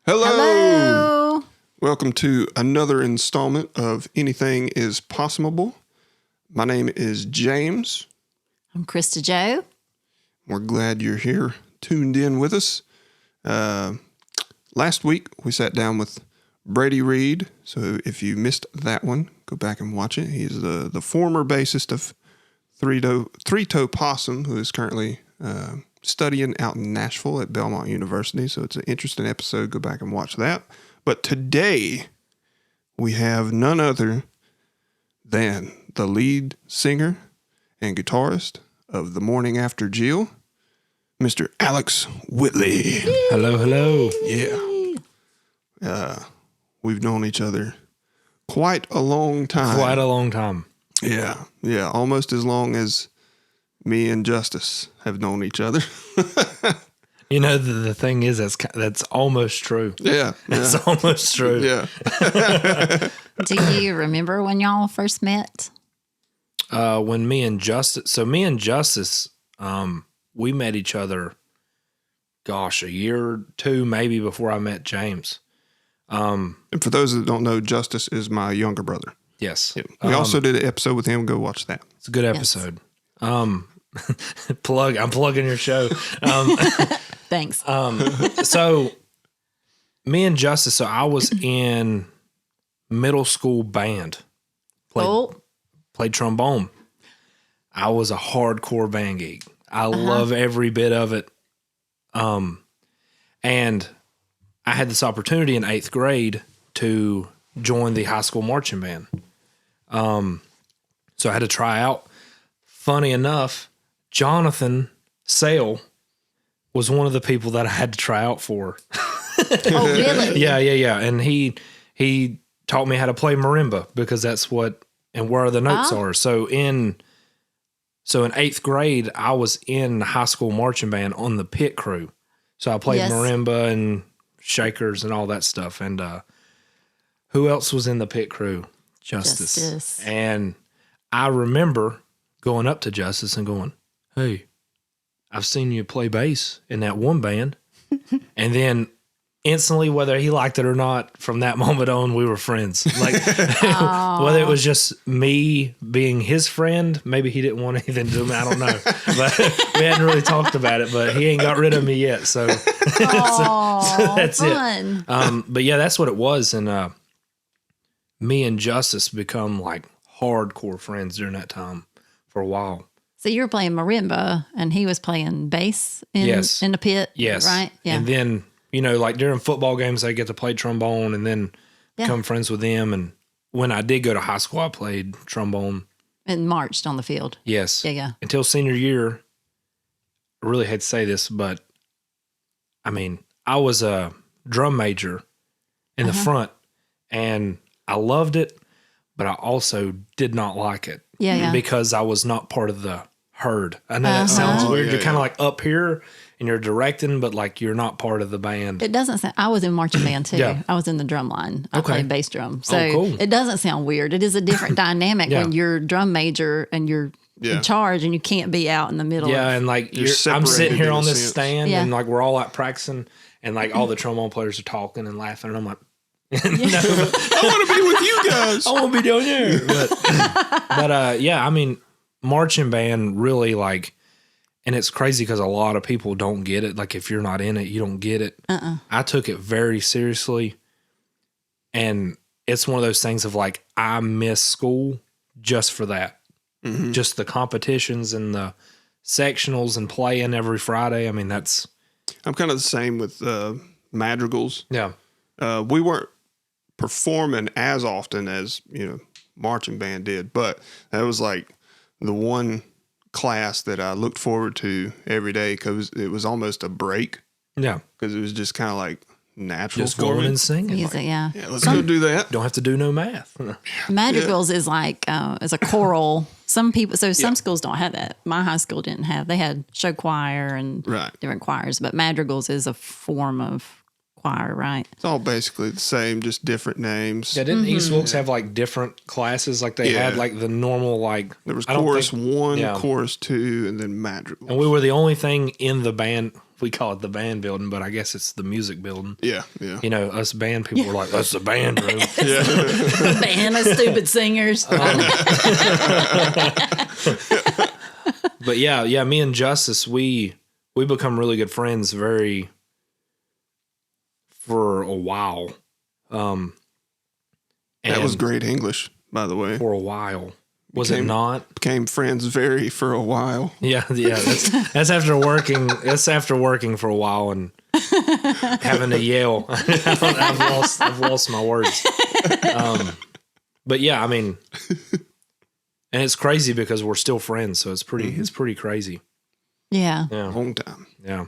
Hello. Hello. Welcome to another installment of Anything is Possumable. My name is James. I'm Krista Jo. We're glad you're here, tuned in with us. Last week, we sat down with Brady Reed. So if you missed that one, go back and watch it. He's the former bassist of Three Toe Possum, who is currently studying out in Nashville at Belmont University. So it's an interesting episode. Go back and watch that. But today, we have none other than the lead singer and guitarist of the Mourning After Jill, Mr. Alex Whitley. Hello, hello. Yeah. We've known each other quite a long time. Quite a long time. Yeah. Almost as long as me and Justice have known each other. You know, the thing is, that's almost true. Yeah. It's almost true. Yeah. Do you remember when y'all first met? When me and Justice, we met each other, a year or two maybe before I met James. And for those that don't know, Justice is my younger brother. Yes. Yeah. We also did an episode with him. Go watch that. It's a good episode. I'm plugging your show. Thanks. So me and Justice, I was in middle school band. Played trombone. I was a hardcore band geek. I love every bit of it. And I had this opportunity in 8th grade to join the high school marching band. So I had to try out. Funny enough, Jonathan Sale was one of the people that I had to try out for. Oh, really? Yeah. And he taught me how to play marimba because that's what and where the notes are. So in 8th grade, I was in the high school marching band on the pit crew. So I played marimba and shakers and all that stuff. And who else was in the pit crew? Justice. And I remember going up to Justice and going, "Hey, I've seen you play bass in that one band." And then instantly, whether he liked it or not, from that moment on, we were friends. Like, whether it was just me being his friend, maybe he didn't want anything to do with me, I don't know. But we hadn't really talked about it, but he ain't got rid of me yet. So, so that's fun. it. But yeah, that's what it was. And me and Justice become like hardcore friends during that time for a while. So you were playing marimba and he was playing bass in the pit? Yes. Right? Yeah. And then, like during football games, I get to play trombone and then become friends with them. And when I did go to high school, I played trombone. And marched on the field. Yes. Yeah. Until senior year, I really hate to say this, but I mean, I was a drum major in the front and I loved it, but I also did not like it. Yeah. Because I was not part of the herd. I know that sounds weird. You're kind of like up here and you're directing, but like you're not part of the band. It doesn't sound, I was in marching band too. Yeah. I was in the drum line. I played bass drum. So cool. It doesn't sound weird. It is a different dynamic when you're drum major and you're in charge and you can't be out in the middle. Yeah, and like I'm sitting here on this stand and like we're all like practicing and like all the trombone players are talking and laughing and I'm like, I want to be with you guys. I want to be down here. But yeah, I mean, marching band really like, and it's crazy because a lot of people don't get it. Like if you're not in it, you don't get it. I took it very seriously. And it's one of those things of like, I miss school just for that. Mm-hmm. Just the competitions and the sectionals and playing every Friday. I mean, I'm kind of the same with madrigals. Yeah. We weren't performing as often as, marching band did, but that was like the one class that I looked forward to every day because it was almost a break. Yeah. Because it was just kind of like natural just for going me. and singing. Music, yeah, let's go do that. Don't have to do no math. Madrigals is like, is a choral. Some schools don't have that. My high school didn't have. They had show choir and different choirs, but madrigals is a form of choir, right? It's all basically the same, just different names. Yeah, didn't East Wilkes have like different classes? Like they had like the normal there was chorus 1, chorus 2, and then madrigal. And we were the only thing in the band. we call it the band building, but I guess it's the music building. Yeah, yeah. You know, us band people are like, that's the band room. A band of stupid singers. But yeah, me and Justice, we become really good friends for a while. That was great English, by the way. For a while. Was it not? Became friends for a while. Yeah. That's after working. That's after working for a while and having to yell. I've lost my words. But yeah, I mean, and it's crazy because we're still friends, so it's pretty crazy. Yeah. Long time. Yeah.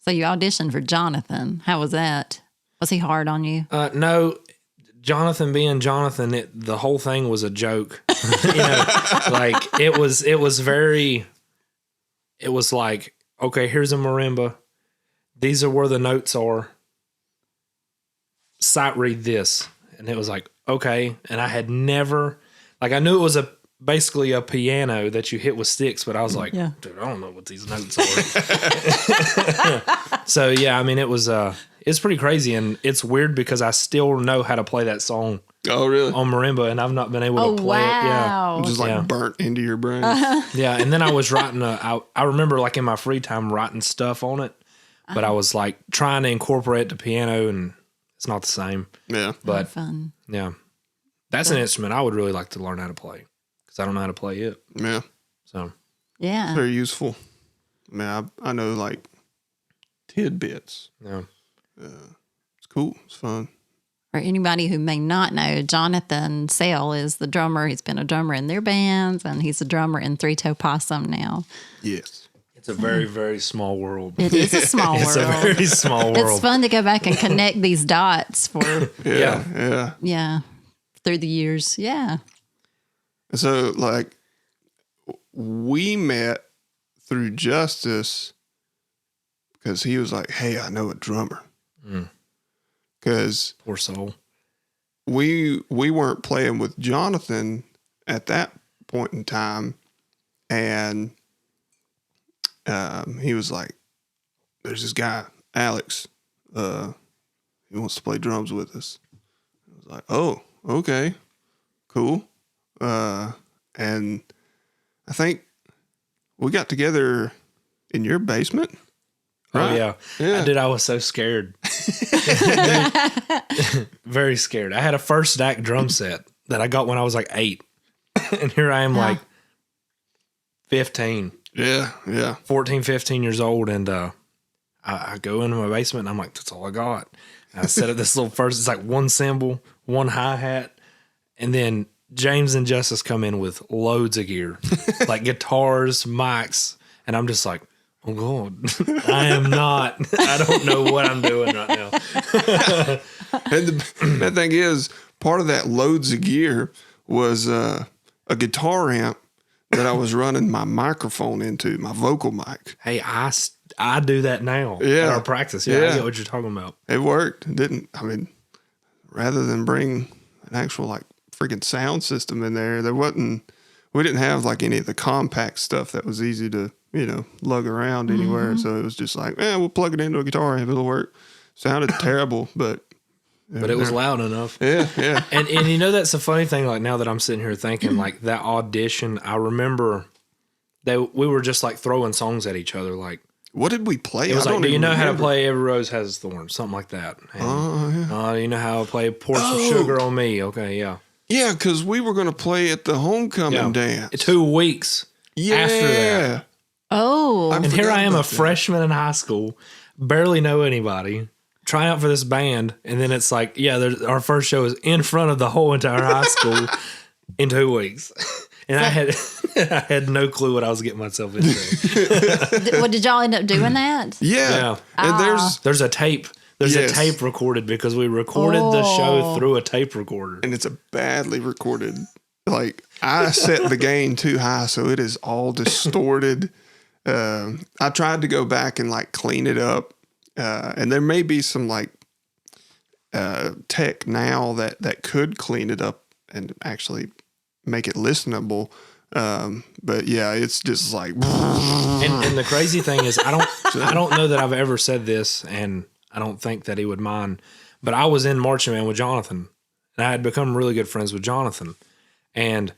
So you auditioned for Jonathan. How was that? Was he hard on you? No. Jonathan being Jonathan, the whole thing was a joke. You know, like it was like, okay, here's a marimba. These are where the notes are. Sight read this. And it was like, okay. And I had never, like, I knew it was basically a piano that you hit with sticks, but I was like, dude, I don't know what these notes are. So yeah, I mean, it's pretty crazy, and it's weird because I still know how to play that song. Oh, really? On marimba, and I've not been able to play it. Yeah, just like burnt into your brain. Yeah, and then I was writing. I remember like in my free time writing stuff on it, but I was like trying to incorporate the piano, and it's not the same. Yeah, but fun. Yeah, that's an instrument I would really like to learn how to play because I don't know how to play it. Yeah, so yeah, it's very useful. I mean, I know like tidbits. Yeah. It's cool. It's fun. For anybody who may not know, Jonathan Sale is the drummer. He's been a drummer in their bands, and he's a drummer in Three Toe Possum now. Yes. It's a very, very small world. It is a small world. It's a very small world. It's fun to go back and connect these dots for yeah through the years. Yeah. So like we met through Justice because he was like, "Hey, I know a drummer." Because poor soul, we weren't playing with Jonathan at that point in time, and he was like, "There's this guy, Alex. He wants to play drums with us." I was like, "Oh, okay, cool." And I think we got together in your basement. Right? Oh yeah. I was so scared. Very scared. I had a first stack drum set that I got when I was like 8. And here I am like 15. Yeah. 14, 15 years old. And I go into my basement and I'm like, that's all I got. And I set up this little first, it's like one cymbal, one hi-hat. And then James and Justice come in with loads of gear, like guitars, mics. And I'm just like, oh God, I don't know what I'm doing right now. And the thing is, part of that loads of gear was a guitar amp that I was running my microphone into, my vocal mic. Hey, I do that now at our practice. Yeah, I get what you're talking about. It worked. It didn't, I mean, rather than bring an actual like freaking sound system in there, we didn't have like any of the compact stuff that was easy to, lug around anywhere. Mm-hmm. So it was just like, we'll plug it into a guitar amp, it'll work. Sounded terrible, but it was loud enough. Yeah. And that's the funny thing, like now that I'm sitting here thinking, like that audition, I remember that we were just like throwing songs at each other. Like, what did we play? It was like, do you know how to play Every Rose Has Thorns? Something like that. You know how to play Pour Some Sugar on Me? Okay, yeah. Yeah, because we were going to play at the homecoming dance. 2 weeks after that. Oh. And here I am, a freshman in high school, barely know anybody, trying out for this band. And then it's like, our first show is in front of the whole entire high school in 2 weeks. And I had no clue what I was getting myself into. What did y'all end up doing that? Yeah. And there's a tape. There's a tape recorded because we recorded the show through a tape recorder. And it's a badly recorded. Like, I set the gain too high, so it is all distorted. I tried to go back and like clean it up. And there may be some like tech now that could clean it up and actually make it listenable. But yeah, it's just like. And the crazy thing is, I don't know that I've ever said this, and I don't think that he would mind. But I was in marching band with Jonathan, and I had become really good friends with Jonathan, and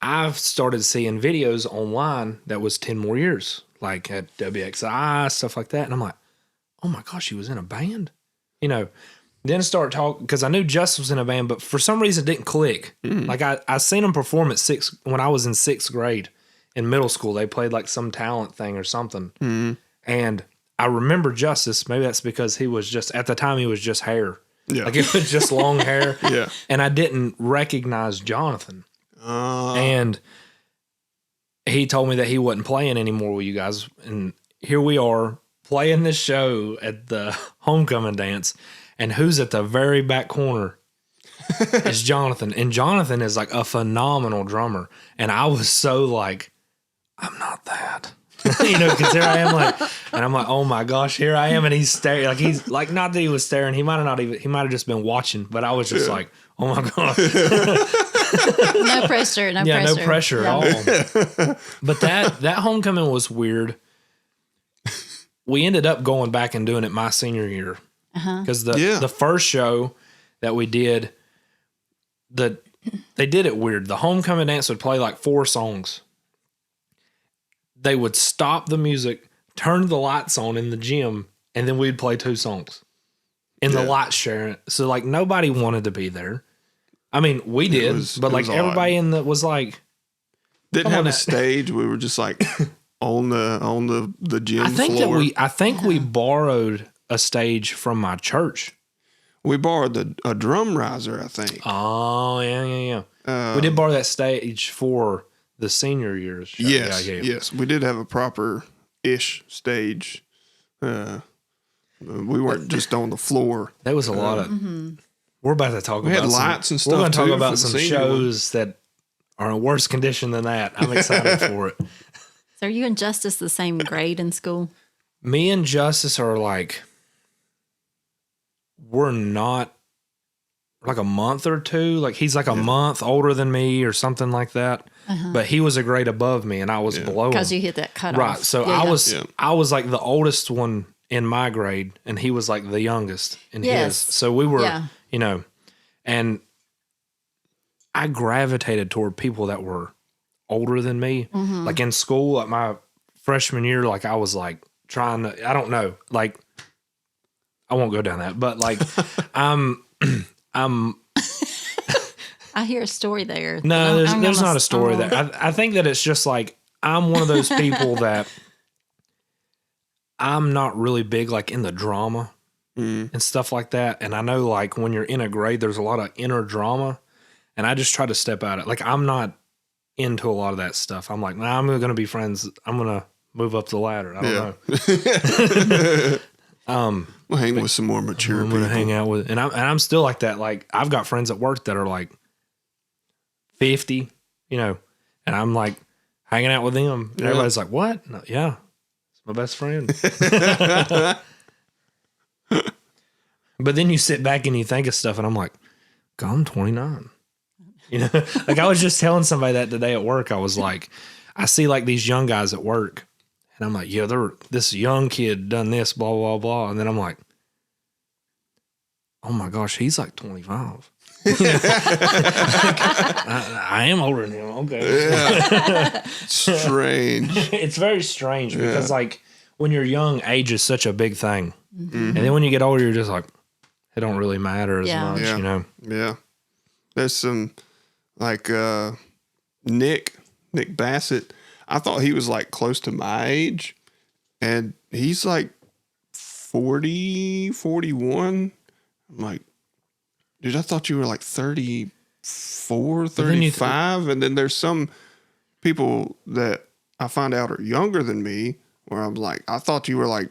I've started seeing videos online that was 10 more years, like at WXI, stuff like that, and I'm like, oh my gosh, he was in a band, Then start talking, because I knew Justice was in a band, but for some reason it didn't click. Like I seen him perform when I was in 6th grade in middle school. They played like some talent thing or something. And I remember Justice. Maybe that's because he was just, at the time he was just hair. Yeah. Like it was just long hair. Yeah. And I didn't recognize Jonathan. And he told me that he wasn't playing anymore with you guys. And here we are playing this show at the homecoming dance. And who's at the very back corner is Jonathan. And Jonathan is like a phenomenal drummer. And I was so like, I'm not that. Because here I am and I'm like, oh my gosh, here I am. And he's staring, like, he's like, not that he was staring. He might have just been watching, but I was just like, oh my gosh. No pressure. No pressure at all. But that homecoming was weird. We ended up going back and doing it my senior year. Because the first show that we did, they did it weird. The homecoming dance would play like 4 songs. They would stop the music, turn the lights on in the gym, and then we'd play 2 songs. And the lights sharing. So like nobody wanted to be there. I mean, we did, but like everybody odd. Was like, didn't have a stage. We were just like on the gym floor. I think we borrowed a stage from my church. We borrowed a drum riser, I think. Oh, yeah. We did borrow that stage for the senior years show. Yes. We did have a proper-ish stage. We weren't just on the floor. There was a lot of... We're about to talk about... We had lights and stuff, we're going to talk about some shows that are in worse condition than that. I'm excited for it. So are you and Justice the same grade in school? Me and Justice are like... We're not like a month or 2. Like he's like a month older than me or something like that. But he was a grade above me and I was below him. Because you hit that cutoff. Right. So I was like the oldest one in my grade and he was like the youngest in his. So we were, and I gravitated toward people that were older than me. Like in school, like my freshman year, like I was like trying to, I don't know, like, I won't go down that, but like, I'm. I hear a story there. No, there's not a story there. I think that it's just like I'm one of those people that I'm not really big like in the drama and stuff like that. And I know like when you're in a grade, there's a lot of inner drama, and I just try to step out of it. Like I'm not into a lot of that stuff. I'm like, nah, I'm going to be friends. I'm going to move up the ladder. I don't know. We'll hang with some more mature people. I'm going to hang out with, and I'm still like that. Like I've got friends at work that are like 50, and I'm like hanging out with them. And everybody's like, what? No, yeah, it's my best friend. But then you sit back and you think of stuff, and I'm like, God, I'm 29. Like I was just telling somebody that today at work. I was like, I see like these young guys at work. And I'm like, this young kid done this, blah, blah, blah. And then I'm like, oh my gosh, he's like 25. I am older than him. Okay. Yeah. Strange. It's very strange because like when you're young, age is such a big thing. And then when you get older, you're just like, it don't really matter as much, Yeah. There's some like Nick Bassett. I thought he was like close to my age, and he's like 40, 41. I'm like, dude, I thought you were like 34, 35. And then there's some people that I find out are younger than me where I'm like, I thought you were like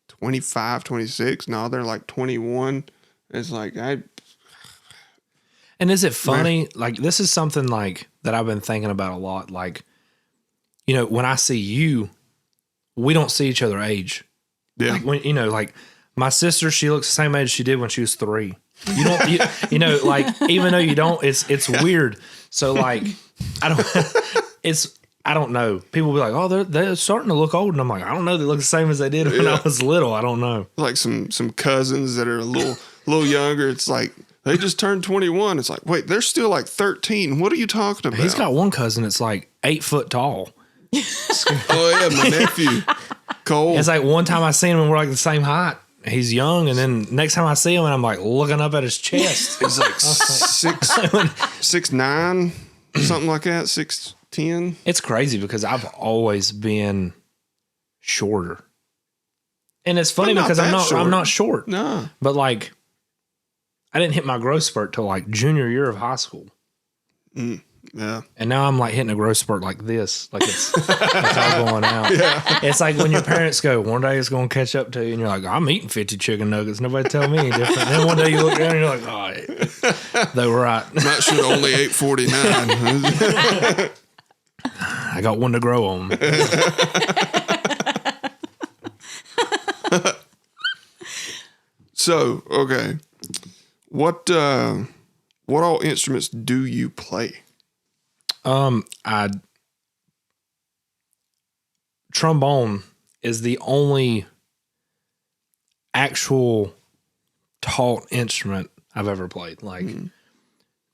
25, 26. No, they're like 21. It's like, And is it funny? Like, this is something like that I've been thinking about a lot. Like, when I see you, we don't see each other age. Yeah. Like when, like my sister, she looks the same age she did when she was 3. You don't, like, even though you don't, it's weird. So like, I don't, I don't know. People be like, oh, they're starting to look old. And I'm like, I don't know. They look the same as they did when I was little. I don't know. Like some cousins that are a little younger. It's like, they just turned 21. It's like, wait, they're still like 13. What are you talking about? He's got one cousin that's like 8 foot tall. Oh, yeah, my nephew, Cole. It's like one time I seen him and we're like the same height. He's young, and then next time I see him, and I'm like looking up at his chest. He's like 6'9", something like that, 6'10". It's crazy because I've always been shorter, and it's funny because I'm not short. No, but like I didn't hit my growth spurt till like junior year of high school. Yeah, and now I'm like hitting a growth spurt like this, like it's all going out. Yeah. It's like when your parents go, one day it's going to catch up to you, and you're like, I'm eating 50 chicken nuggets. Nobody tell me any different. Then one day you look down and you're like, oh, they were right. That should only 849. I got one to grow on. So, okay, what all instruments do you play? Trombone is the only actual taught instrument I've ever played. Like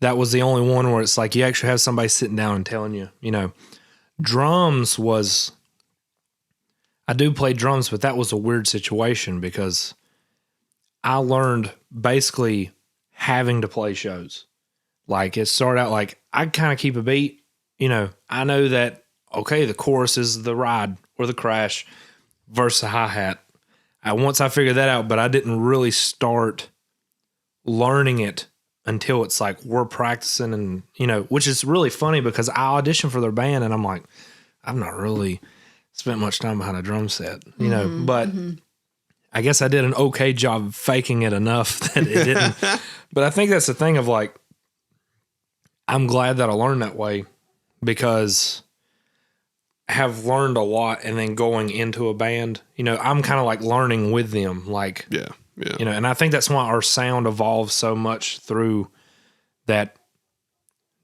that was the only one where it's like you actually have somebody sitting down and telling you, drums was, I do play drums, but that was a weird situation because I learned basically having to play shows. Like it started out like I kind of keep a beat. I know that, okay, the chorus is the ride or the crash versus the hi-hat. Once I figured that out, but I didn't really start learning it until it's like we're practicing and, which is really funny because I auditioned for their band and I'm like, I've not really spent much time behind a drum set, but I guess I did an okay job faking it enough that it didn't. But I think that's the thing of like, I'm glad that I learned that way because I have learned a lot and then going into a band, I'm kind of like learning with them. Like, yeah. And I think that's why our sound evolved so much through that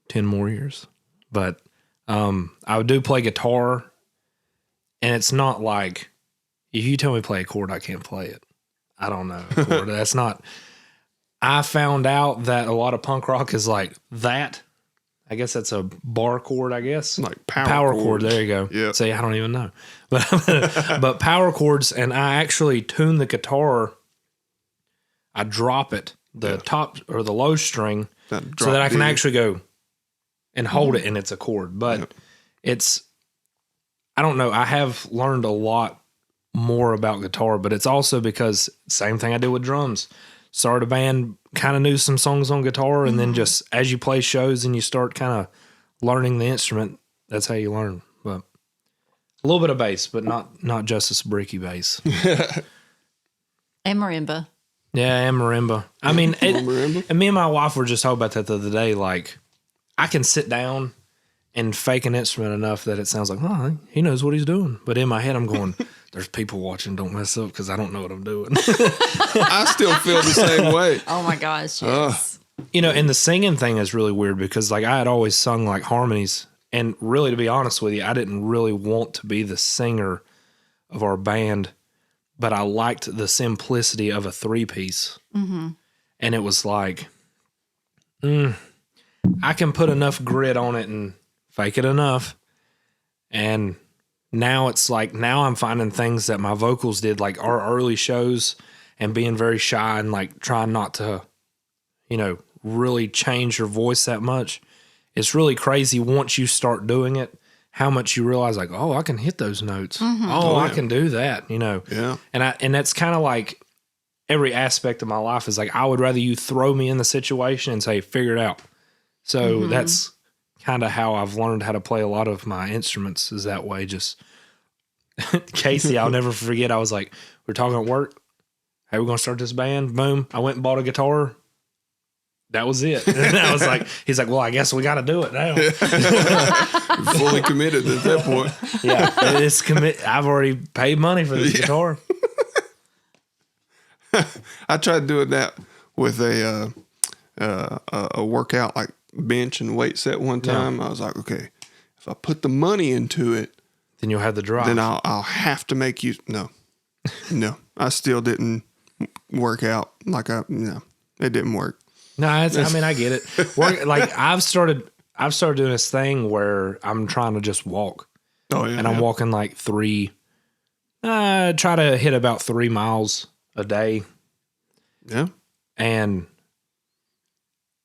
10 more years. But I do play guitar and it's not like, if you tell me to play a chord, I can't play it. I don't know a chord. That's not, I found out that a lot of punk rock is like that. I guess that's a bar chord, I guess. Like power chord. There you go. Yeah. See, I don't even know. But power chords, and I actually tune the guitar. I drop it, the top or the low string, so that I can actually go and hold it and it's a chord. But it's, I don't know. I have learned a lot more about guitar, but it's also because same thing I did with drums. Started a band, kind of knew some songs on guitar, and then just as you play shows and you start kind of learning the instrument, that's how you learn. But a little bit of bass, but not just this bricky bass. And marimba. Yeah, and marimba. I mean, marimba? And me and my wife were just talking about that the other day. Like, I can sit down and fake an instrument enough that it sounds like, oh, he knows what he's doing. But in my head, I'm going, there's people watching, don't mess up because I don't know what I'm doing. I still feel the same way. Oh my gosh, yes. And the singing thing is really weird because like I had always sung like harmonies. And really, to be honest with you, I didn't really want to be the singer of our band, but I liked the simplicity of a 3-piece. And it was like, I can put enough grit on it and fake it enough. And now it's like, now I'm finding things that my vocals did, like our early shows and being very shy and like trying not to, really change your voice that much. It's really crazy once you start doing it, how much you realize like, oh, I can hit those notes. I can do that, Yeah. And that's kind of like every aspect of my life is like, I would rather you throw me in the situation and say, figure it out. So that's kind of how I've learned how to play a lot of my instruments is that way. Just Casey, I'll never forget. I was like, we're talking at work. Hey, we're going to start this band. Boom. I went and bought a guitar. That was it. And I was like, he's like, well, I guess we got to do it now. You're fully committed at that point. Yeah. It's I've already paid money for this guitar. I tried doing that with a workout, like bench and weight set one time. I was like, okay, if I put the money into it, then you'll have the drive. Then I'll have to make you. No. I still didn't work out it didn't work. No, I mean, I get it. Like I've started doing this thing where I'm trying to just walk. Oh yeah. And I'm walking like try to hit about 3 miles a day. Yeah. And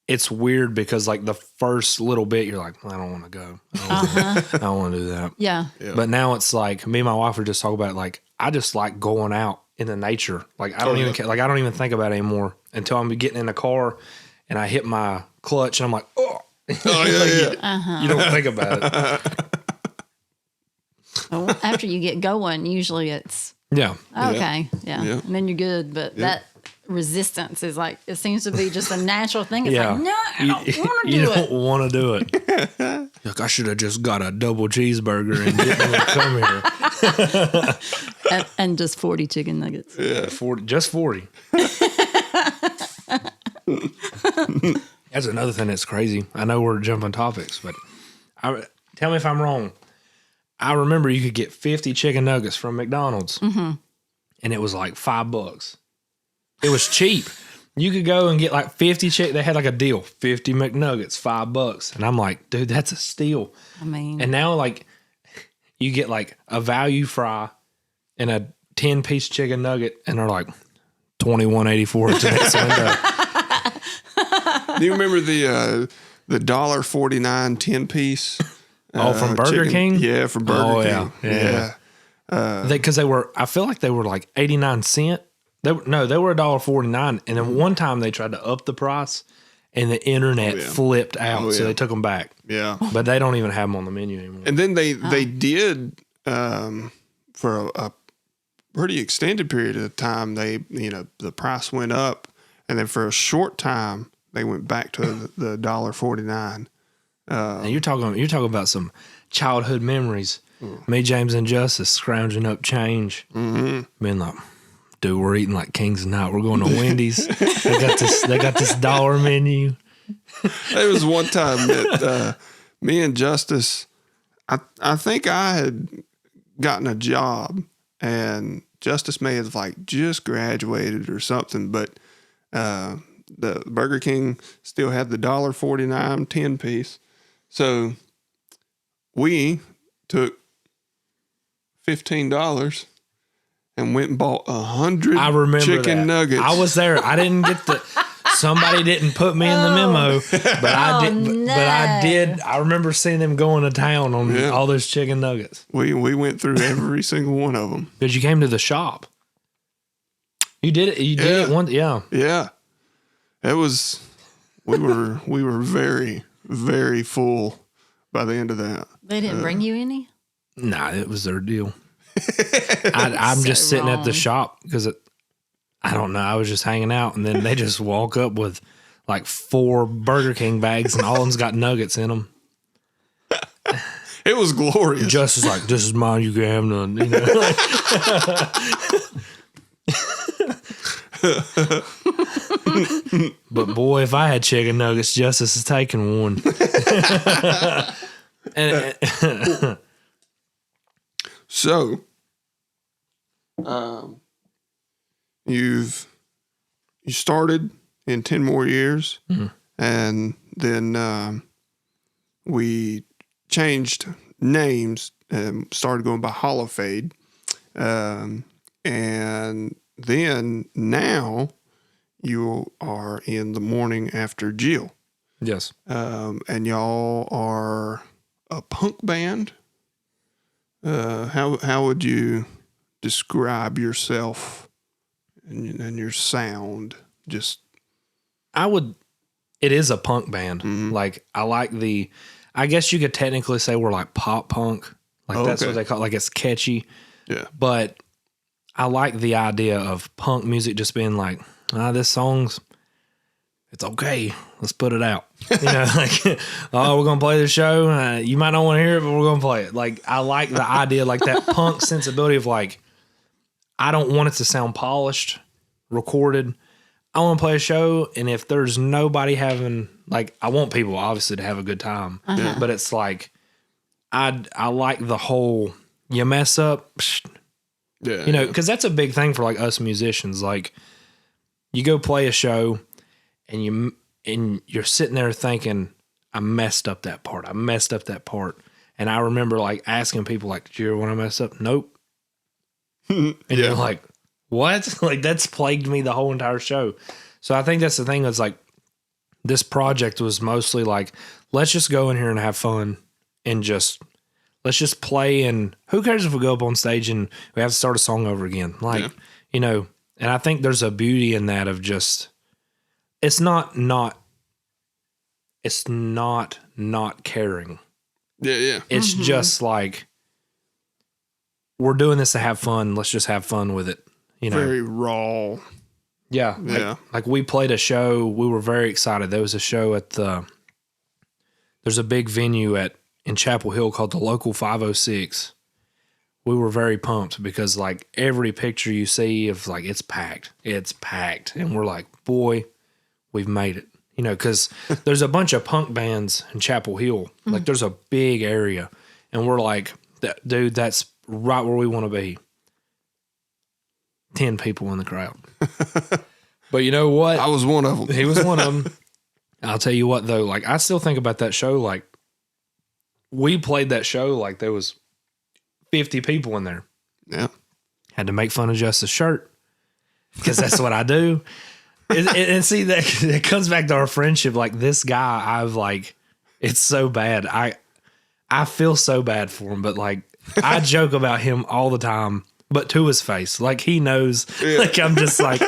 it's weird because like the first little bit you're like, I don't want to go. I don't want to do that. Yeah. But now it's like me and my wife are just talking about it, like I just like going out in the nature. Like I don't even care, like I don't even think about it anymore until I'm getting in the car and I hit my clutch and I'm like, oh yeah. You don't think about it. Well, after you get going, usually it's okay. Yeah. And then you're good. But that resistance is like, it seems to be just a natural thing. It's like, no, I don't want to do it. You don't want to do it. Like, I should have just got a double cheeseburger and didn't come here. and just 40 chicken nuggets. Yeah, 40, just 40. That's another thing that's crazy. I know we're jumping topics, but tell me if I'm wrong. I remember you could get 50 chicken nuggets from McDonald's, and it was like $5. It was cheap. You could go and get like 50 chicken. They had like a deal, 50 McNuggets, $5. And I'm like, dude, that's a steal. I mean, and now like you get like a value fry and a 10-piece chicken nugget, and they're like $21.84 to next window. Do you remember the $1.49 10-piece? From Burger King? Yeah, from Burger King. Yeah. Because I feel like they were like 89 cents. They were $1.49, and then one time they tried to up the price, and the internet flipped out, so they took them back. Yeah, but they don't even have them on the menu anymore. And then they did for a pretty extended period of time. The price went up, and then for a short time they went back to the $1.49. And you're talking about some childhood memories. Me, James, and Justice scrounging up change, being like, dude, we're eating like kings tonight. We're going to Wendy's. They got this dollar menu. There was one time that me and Justice, I think I had gotten a job, and Justice may have like just graduated or something, but the Burger King still had the $1.49 10-piece. So we took $15 and went and bought 100 chicken nuggets. I was there. I didn't get somebody didn't put me in the memo, but I did. No. But I did. I remember seeing them going to town on all those chicken nuggets. We went through every single one of them. Because you came to the shop. You did it. You did it once. Yeah. Yeah. It was. We were very, very full by the end of that. They didn't bring you any? Nah, it was their deal. I'm just sitting at the shop because I don't know. I was just hanging out, and then they just walk up with like 4 Burger King bags, and all of them's got nuggets in them. It was glorious. Just like, this is mine. You can have none. You know? But boy, if I had chicken nuggets, Justice is taking one. So, you started in 10 more years, and then we changed names and started going by Holofade, and then now you are in the Mourning After Jill. Yes. And y'all are a punk band. How would you describe yourself and your sound? It is a punk band. Mm-hmm. Like I guess you could technically say we're like pop punk. Like that's what they call it. Like it's catchy. Yeah. But I like the idea of punk music just being like, this song's, it's okay. Let's put it out. You know, like, we're going to play the show. You might not want to hear it, but we're going to play it. Like, I like the idea, like that punk sensibility of like, I don't want it to sound polished, recorded. I want to play a show. And if there's nobody having, like, I want people obviously to have a good time, but it's like, I like the whole you mess up, Yeah. you know, because that's a big thing for like us musicians. Like you go play a show and you're sitting there thinking, I messed up that part. And I remember like asking people like, did you ever want to mess up? Nope. And you're like, what? Like that's plagued me the whole entire show. So I think that's the thing is like this project was mostly like, let's just go in here and have fun and let's just play. And who cares if we go up on stage and we have to start a song over again? Like, you know, and I think there's a beauty in that of just, it's not caring. Yeah. It's just like, we're doing this to have fun. Let's just have fun with it. You know, Very raw. Yeah. Like we played a show. We were very excited. There was a show there's a big venue in Chapel Hill called the Local 506. We were very pumped because like every picture you see of like, it's packed. And we're like, boy, we've made it, you know, cause there's a bunch of punk bands in Chapel Hill. Like there's a big area and we're like, dude, that's right where we want to be. 10 people in the crowd. But you know what? I was one of them. He was one of them. I'll tell you what, though. Like, I still think about that show. Like, we played that show like there was 50 people in there. Yeah. Had to make fun of Justice's shirt because that's what I do. And see, that it comes back to our friendship. Like, this guy, it's so bad. I feel so bad for him, but like, I joke about him all the time. But to his face, like he knows, like I'm just like,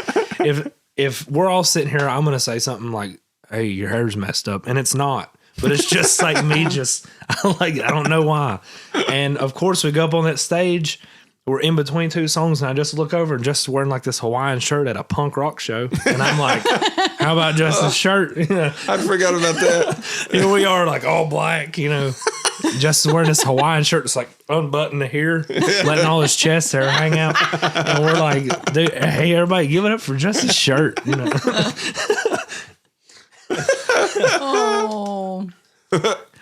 if we're all sitting here, I'm going to say something like, hey, your hair's messed up. And it's not, but it's just like me I don't know why. And of course we go up on that stage, we're in between two songs and I just look over and just wearing like this Hawaiian shirt at a punk rock show. And I'm like, how about Justin's shirt? You know, I forgot about that. Here we are like all black, you know. Justin's wearing this Hawaiian shirt. It's like unbuttoned here, letting all his chest hair hang out. And we're like, dude, hey, everybody, give it up for Justin's shirt. You know? Oh.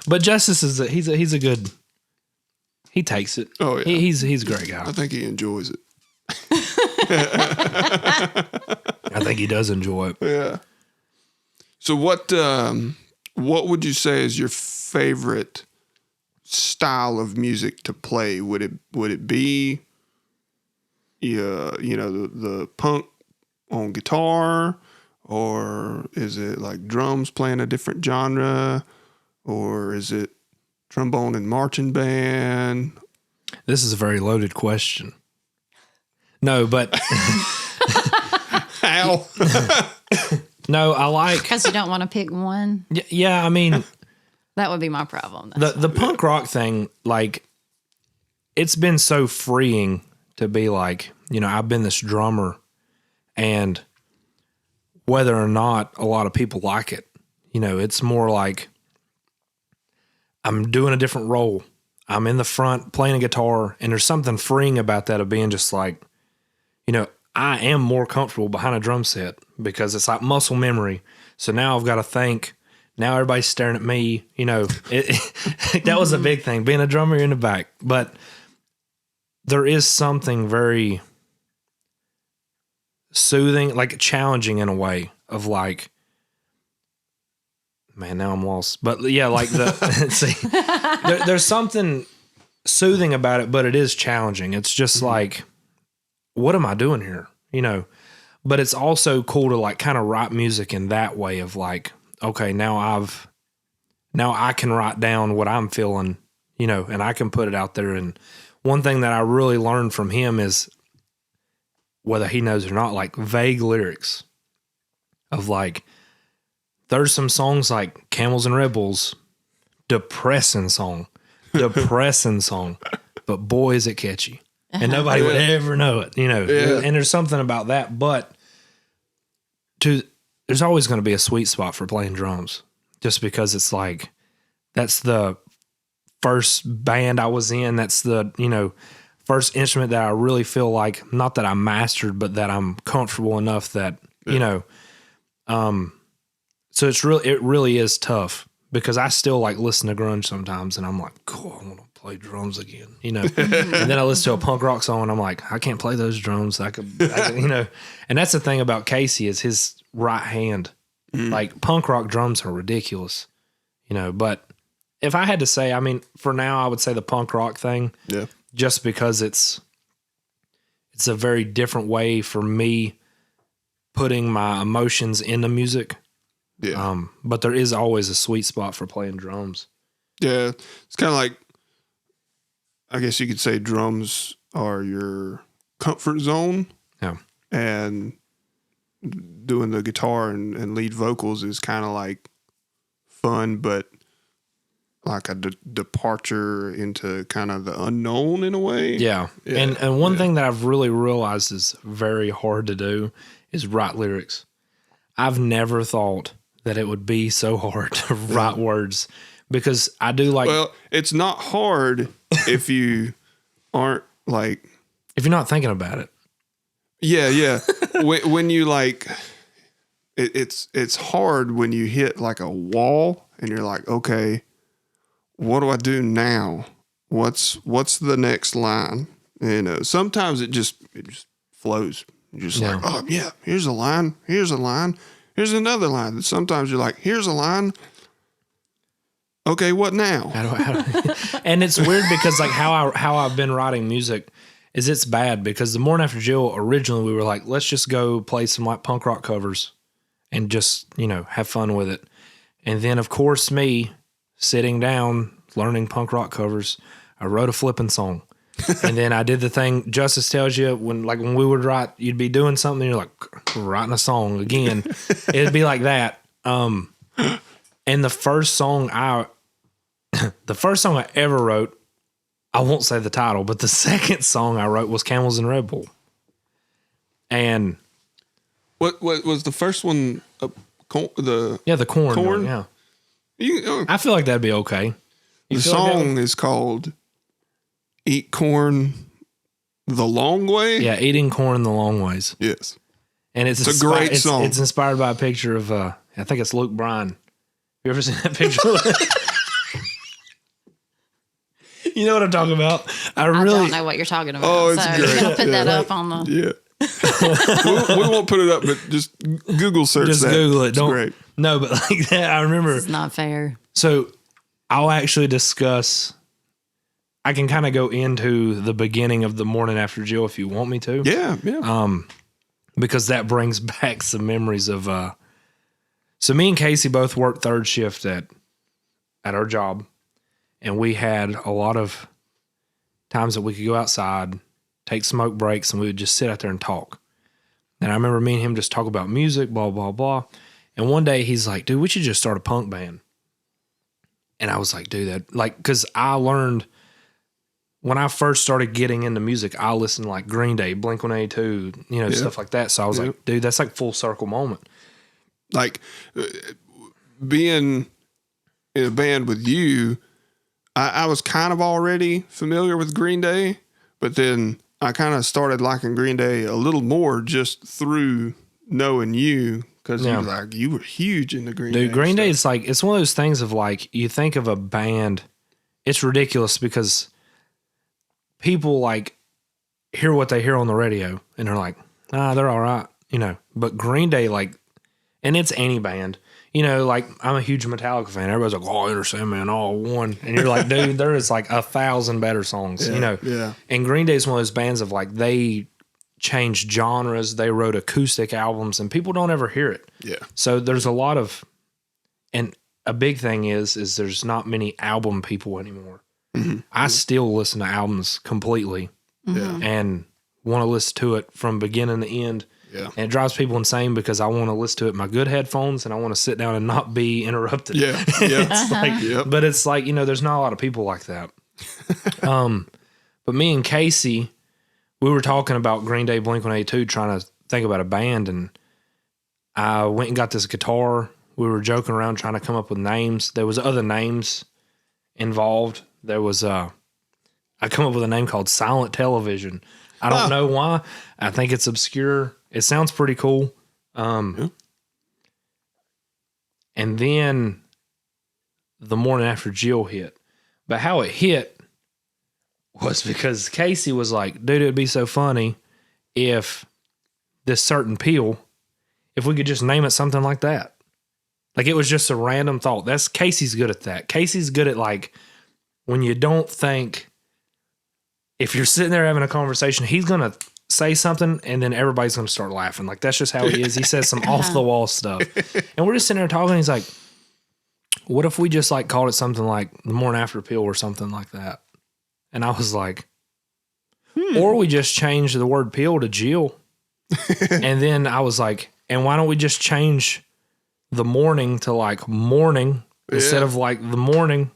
But Justice he's a good, he takes it. Oh, yeah. He's a great guy. I think he enjoys it. I think he does enjoy it. Yeah. So what would you say is your favorite style of music to play? Would it be the punk on guitar, or is it like drums playing a different genre, or is it trombone and marching band? This is a very loaded question. No, but How? No, I like Because you don't want to pick one. yeah, I mean That would be my problem. the punk rock thing, like, it's been so freeing to be like, you know, I've been this drummer, and whether or not a lot of people like it, you know, it's more like I'm doing a different role. I'm in the front playing a guitar, and there's something freeing about that of being just like, you know, I am more comfortable behind a drum set because it's like muscle memory. So now I've got to think. Now everybody's staring at me, you know, that was a big thing, being a drummer in the back. But there is something very soothing, like challenging in a way of like, man, now I'm lost. But yeah, like see, there's something soothing about it, but it is challenging. It's just like, what am I doing here? You know, but it's also cool to like kind of write music in that way of like, okay, now I can write down what I'm feeling, you know, and I can put it out there. And one thing that I really learned from him is, whether he knows or not, like vague lyrics of like, there's some songs like Camels and Rebels, depressing song, but boy, is it catchy. And nobody would ever know it, you know. Yeah. And there's something about that, but there's always going to be a sweet spot for playing drums, just because it's like, that's the first band I was in. That's the, you know, first instrument that I really feel like, not that I mastered, but that I'm comfortable enough that, you know, so it really is tough, because I still like listen to grunge sometimes and I'm like, cool, I want to play drums again, and then I listen to a punk rock song and I'm like, I can't play those drums. I could, and that's the thing about Casey is his right hand. Like punk rock drums are ridiculous, but if I had to say, I mean, for now I would say the punk rock thing, just because it's a very different way for me putting my emotions into music. Yeah. But there is always a sweet spot for playing drums. Yeah. It's kind of like, I guess you could say drums are your comfort zone. Yeah. And doing the guitar and lead vocals is kind of like fun, but like a departure into kind of the unknown in a way. Yeah. And one thing that I've really realized is very hard to do is write lyrics. I've never thought that it would be so hard to write words because I do like... Well, it's not hard if you aren't like... If you're not thinking about it. Yeah. when you like... It's hard when you hit like a wall and you're like, okay, what do I do now? What's the next line? Sometimes it just flows. You're just like, oh yeah, here's a line. Here's another line. Sometimes you're like, here's a line. Okay, what now? And it's weird because like how I've been writing music is it's bad because the Mourning After Jill, originally we were like, let's just go play some like punk rock covers and just, have fun with it. And then of course me sitting down, learning punk rock covers, I wrote a flipping song. And then I did the thing Justice tells you when we would write, you'd be doing something and you're like writing a song again. It'd be like that. And the first song I ever wrote, I won't say the title, but the second song I wrote was Camels and Red Bull. And what was the first one? The corn. Corn? Yeah. I feel like that'd be okay. The song is called Eat Corn the Long Way? Yeah, Eating Corn the Long Ways. Yes. And it's a great song. It's inspired by a picture of, I think it's Luke Bryan. You ever seen that picture? You know what I'm talking about? I don't know what you're talking about. Oh, it's great. I'll put that up on the... Yeah. we won't put it up, but just Google search just that. Google it. It's great. No, but like that, I remember. It's not fair. So I'll actually discuss... I can kind of go into the beginning of the Mourning After Jill if you want me to. Yeah. Because that brings back some memories of... So me and Casey both worked third shift at our job. And we had a lot of times that we could go outside, take smoke breaks, and we would just sit out there and talk. And I remember me and him just talk about music, blah, blah, blah. And one day he's like, dude, we should just start a punk band. And I was like, dude, that... Like, because I learned... When I first started getting into music, I listened to like Green Day, Blink-182, stuff like that. So I was like, dude, that's like full circle moment. Like being in a band with you, I was kind of already familiar with Green Day, but then I kind of started liking Green Day a little more just through knowing you because you were huge into Green Day. Dude, Green Day is like, it's one of those things of like, you think of a band, it's ridiculous because people like hear what they hear on the radio and they're like, they're all right, but Green Day, like, and it's any band, like I'm a huge Metallica fan. Everybody's like, oh, Enter Sandman, all one. And you're like, dude, there is like 1,000 better songs, Yeah. And Green Day is one of those bands of like, they changed genres. They wrote acoustic albums and people don't ever hear it. Yeah. So there's a lot of, and a big thing is there's not many album people anymore. Mm-hmm. I still listen to albums completely and want to listen to it from beginning to end. Yeah. And it drives people insane because I want to listen to it in my good headphones and I want to sit down and not be interrupted. Yeah. Yeah. But it's like, there's not a lot of people like that. But me and Casey, we were talking about Green Day, Blink-182, trying to think about a band. And I went and got this guitar. We were joking around trying to come up with names. There was other names involved. There was I come up with a name called Silent Television. I don't know why. I think it's obscure. It sounds pretty cool. And then the Mourning After Jill hit. But how it hit was because Casey was like, dude, it'd be so funny if this certain peel, if we could just name it something like that. Like, it was just a random thought. Casey's good at that. Casey's good at, like, when you don't think, if you're sitting there having a conversation, he's going to say something and then everybody's going to start laughing. Like, that's just how he is. He says some off the wall stuff. And we're just sitting there talking. He's like, what if we just like called it something like the Mourning After Jill or something like that? And I was like, or we just change the word peel to Jill. And then I was like, and why don't we just change the morning to like morning instead of like the morning?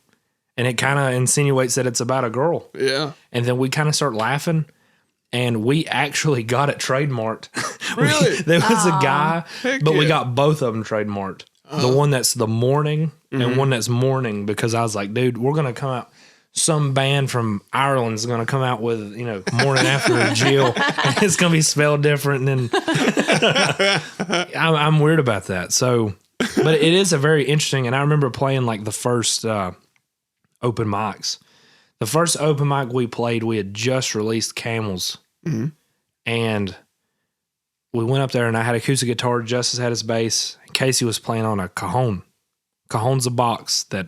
And it kind of insinuates that it's about a girl. Yeah. And then we kind of start laughing. And we actually got it trademarked. Really? There was a guy, but we yeah. got both of them trademarked. The one that's the morning and one that's morning, because I was like, dude, we're going to come out. Some band from Ireland is going to come out with, Mourning After Jill. And it's going to be spelled different. And I'm weird about that. So, but it is a very interesting. And I remember playing like the first open mics. The first open mic we played, we had just released Camels. And we went up there and I had acoustic guitar, Justice had his bass, and Casey was playing on a cajon. Cajon's a box that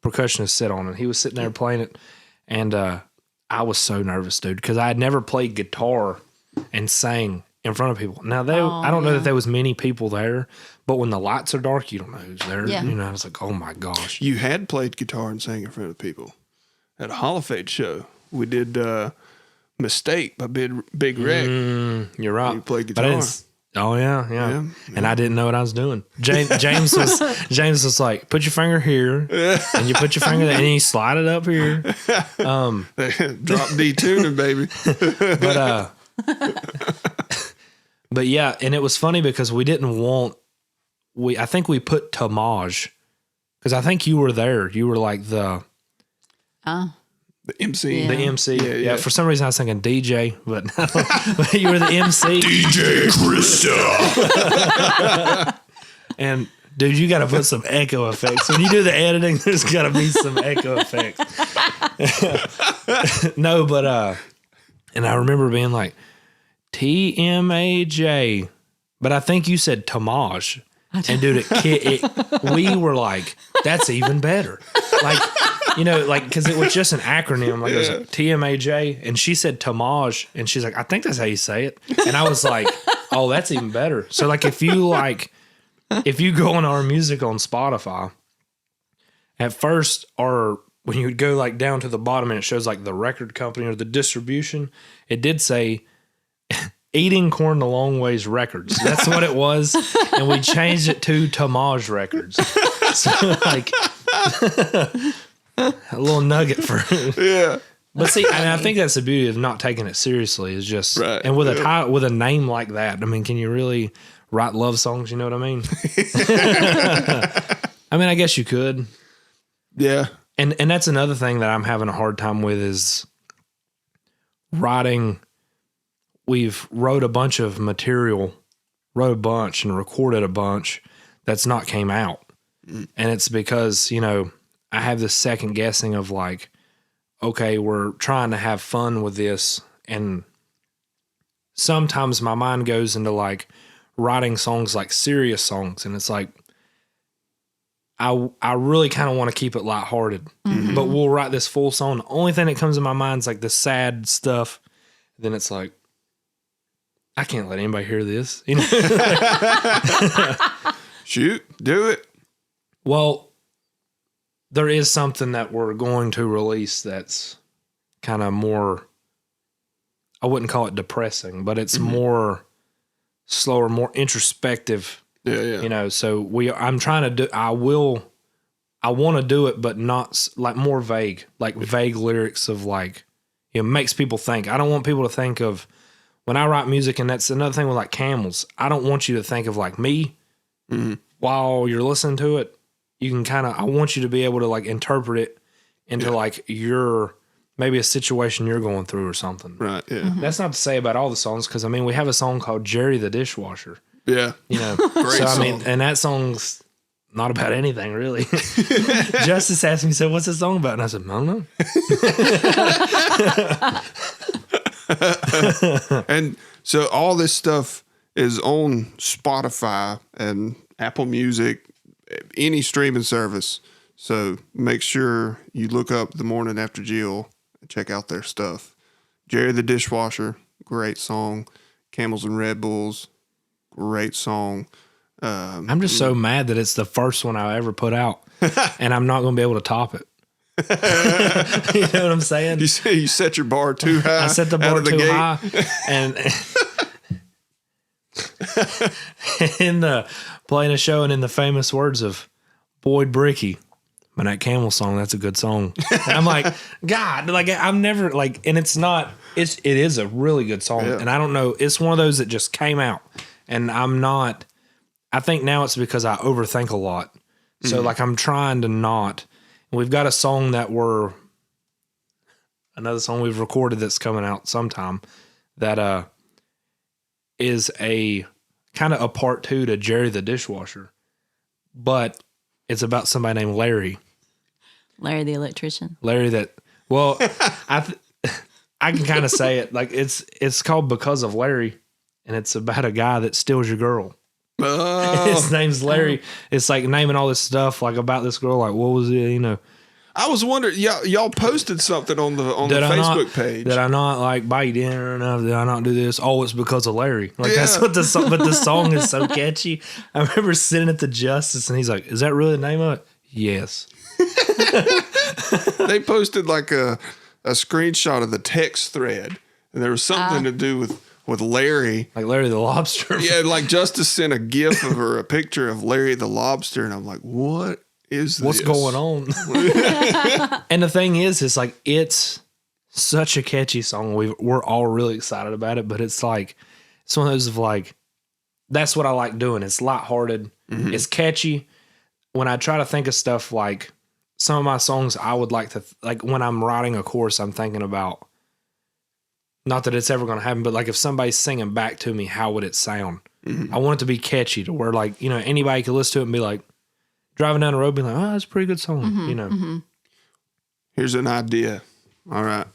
percussionists sit on, and he was sitting there playing it. And I was so nervous, dude, because I had never played guitar and sang in front of people. Now, I don't know that there was many people there, but when the lights are dark, you don't know who's there. Yeah. I was like, oh my gosh. You had played guitar and sang in front of people at a Hall of Fame show. We did Mistake by Big Rick. You're right. You played But I guitar. didn't, yeah. And I didn't know what I was doing. James was like, put your finger here, and you put your finger there, and you slide it up here. Drop D tuning, baby. But yeah, and it was funny because we didn't want, I think we put Tamaj, because I think you were there. You were like the MC. Yeah. The MC. Yeah. For some reason I was thinking DJ, but you were the MC. DJ Krista. And dude, you got to put some echo effects. When you do the editing, there's got to be some echo effects. No, but and I remember being like TMAJ, but I think you said Tamaj. And dude, we were like, that's even better. Like, because it was just an acronym. Like, it was like TMAJ, and she said Tamaj, and she's like, I think that's how you say it. And I was like, oh, that's even better. So, like, if you go on our music on Spotify, at first, when you would go like down to the bottom and it shows like the record company or the distribution, it did say Eating Corn the Long Ways Records. That's what it was. And we changed it to Tamaj Records. So, like, a little nugget for Yeah. But see, I think that's the beauty of not taking it seriously, is just Right. and with a name like that, I mean, can you really write love songs? You know what I mean? I mean, I guess you could. Yeah. And that's another thing that I'm having a hard time with is writing. We've wrote a bunch of material, and recorded a bunch that's not came out. And it's because, I have this second guessing of like, okay, we're trying to have fun with this. And sometimes my mind goes into like writing songs, like serious songs. And it's like, I really kind of want to keep it lighthearted, but we'll write this full song. The only thing that comes in my mind is like the sad stuff. Then it's like, I can't let anybody hear this. Shoot, do it. Well, there is something that we're going to release that's kind of more, I wouldn't call it depressing, but it's more slower, more introspective. Yeah. So I'm trying to do, I want to do it, but not like more vague, like vague lyrics of like, it makes people think. I don't want people to think of, when I write music, and that's another thing with like Camels, I don't want you to think of like me while you're listening to it. You can I want you to be able to like interpret it into like maybe a situation you're going through or something. Right, yeah. That's not to say about all the songs, because I mean, we have a song called Jerry the Dishwasher. Yeah. Great song. I mean, and that song's not about anything really. Justice asked me, said, "What's this song about?" And I said, "I don't know." And so all this stuff is on Spotify and Apple Music, any streaming service. So make sure you look up The Mourning After Jill and check out their stuff. Jerry the Dishwasher, great song. Camels and Red Bulls, great song. I'm just so mad that it's the first one I ever put out, and I'm not going to be able to top it. You know what I'm saying? You set your bar too high. I set the bar too high, and in the playing a show, and in the famous words of Boyd Bricky, man, that Camel song, that's a good song. And I'm like, God, like I'm never like, and it is a really good song, and I don't know, it's one of those that just came out, and I think now it's because I overthink a lot. So like I'm trying to not. We've got a song another song we've recorded that's coming out sometime that is a kind of a part 2 to Jerry the Dishwasher, but it's about somebody named Larry. Larry the electrician. Larry that, well, I can kind of say it like it's called Because of Larry, and it's about a guy that steals your girl. Oh. His name's Larry. It's like naming all this stuff like about this girl. Like, what was it? You know. I was wondering, y'all posted something on the Facebook page. Did I not like buy you dinner enough? Did I not do this? Oh, it's because of Larry. Like that's what the song. But the song is so catchy. I remember sitting at the Justice, and he's like, "Is that really the name of it?" Yes. They posted like a screenshot of the text thread, and there was something to do with Larry. Like Larry the Lobster. Yeah, like Justice sent a GIF of or a picture of Larry the Lobster, and I'm like, what is this? What's going on? And the thing is, it's like, it's such a catchy song. We're all really excited about it, but it's like, it's one of those of like, that's what I like doing. It's lighthearted. Mm-hmm. It's catchy. When I try to think of stuff like some of my songs, I would like to, like when I'm writing a chorus, I'm thinking about, not that it's ever going to happen, but like if somebody's singing back to me, how would it sound? Mm-hmm. I want it to be catchy to where like, you know, anybody could listen to it and be like, driving down the road, be like, oh, that's a pretty good song, you know. Mm-hmm. Here's an idea. All right.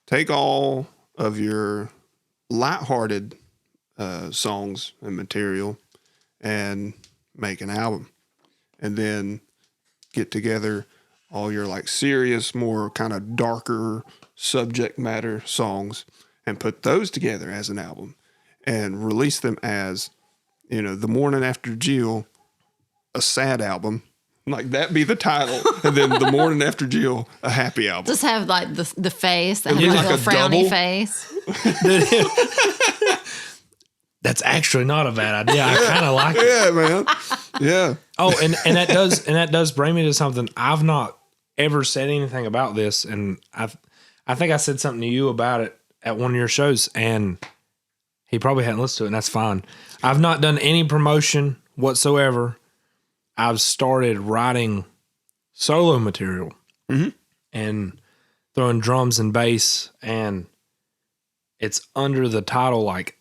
Take all of your lighthearted songs and material and make an album. And then get together all your like serious, more kind of darker subject matter songs and put those together as an album and release them as, you know, The Mourning After Jill, a sad album. Like that be the title. And then The Mourning After Jill, a happy album. Just have like the face, that like little frowny double face. That's actually not a bad idea. I kind of like it. Yeah, man. Yeah. Oh, and that does bring me to something. I've not ever said anything about this, and I think I said something to you about it at one of your shows, and he probably hadn't listened to it, and that's fine. I've not done any promotion whatsoever. I've started writing solo material and throwing drums and bass, and it's under the title like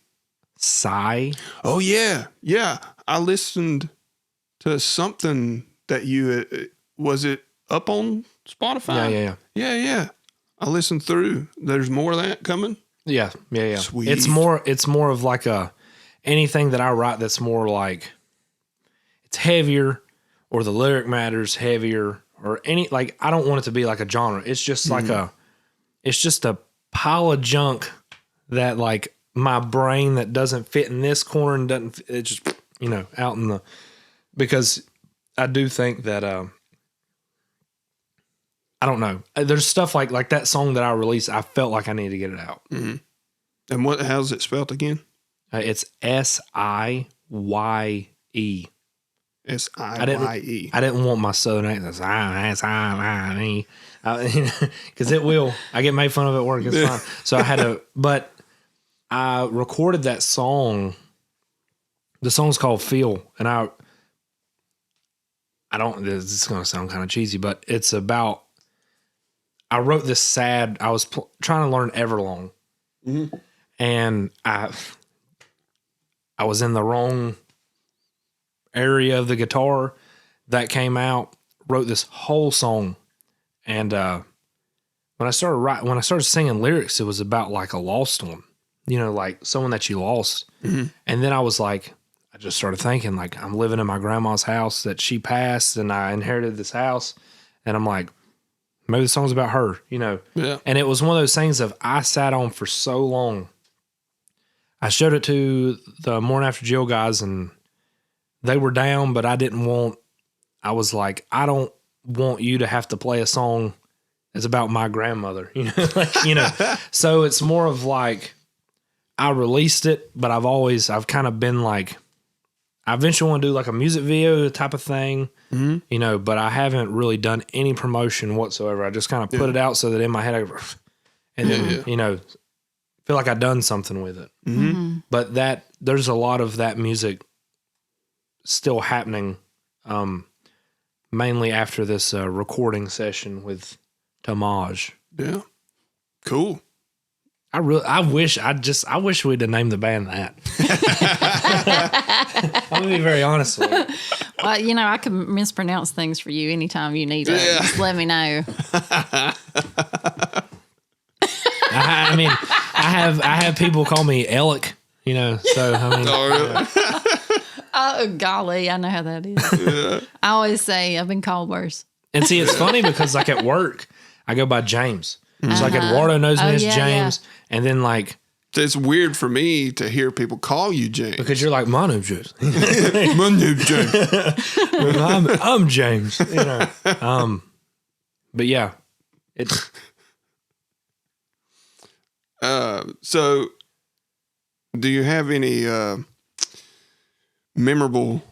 Sigh. Oh, yeah. Yeah. I listened to something that you, was it up on Spotify? Yeah. I listened through. There's more of that coming? Yeah. Sweet. It's more of like anything that I write that's more like, it's heavier, or the lyric matter's heavier, or like, I don't want it to be like a genre. It's just like it's just a pile of junk that like my brain that doesn't fit in this corner and doesn't, it just, you know, out in the, because I do think that, I don't know. There's stuff like that song that I released. I felt like I needed to get it out. Mm-hmm. And how's it spelled again? It's SIYE. SIYE. I didn't want my southern accent. SIYE. Because it will. I get made fun of at work. It's fine. So I had to, but I recorded that song. The song's called Feel. And this is going to sound kind of cheesy, but it's about, I wrote this sad, I was trying to learn Everlong. Mm-hmm. And I was in the wrong area of the guitar, that came out, wrote this whole song. And when I started singing lyrics, it was about like a lost one, like someone that you lost. Mm-hmm. And then I was like, I just started thinking like I'm living in my grandma's house that she passed, and I inherited this house. And I'm like, maybe the song's about her, Yeah. And it was one of those things of I sat on for so long. I showed it to the Mourning After Jill guys, and they were down, but I was like, I don't want you to have to play a song that's about my grandmother, So it's more of like, I released it, but I've kind of been like, I eventually want to do like a music video type of thing, but I haven't really done any promotion whatsoever. I just kind of put it out so that in my head, and then, feel like I've done something with it. Mm-hmm. But there's a lot of that music still happening, mainly after this recording session with Tamaj. Yeah. Cool. I wish we'd have named the band that. I'm gonna be very honest with you. Well, I can mispronounce things for you anytime you need it. Yeah. Just let me know. I mean, I have people call me Alec, so I mean. Oh, really? Oh, golly, I know how that is. Yeah. I always say I've been called worse. And see, it's funny because like at work, I go by James. It's like Eduardo knows me as James. Yeah. And then like. It's weird for me to hear people call you James. Because you're like, my name's James. My name's James. I'm James, But yeah, it's. So do you have any memorable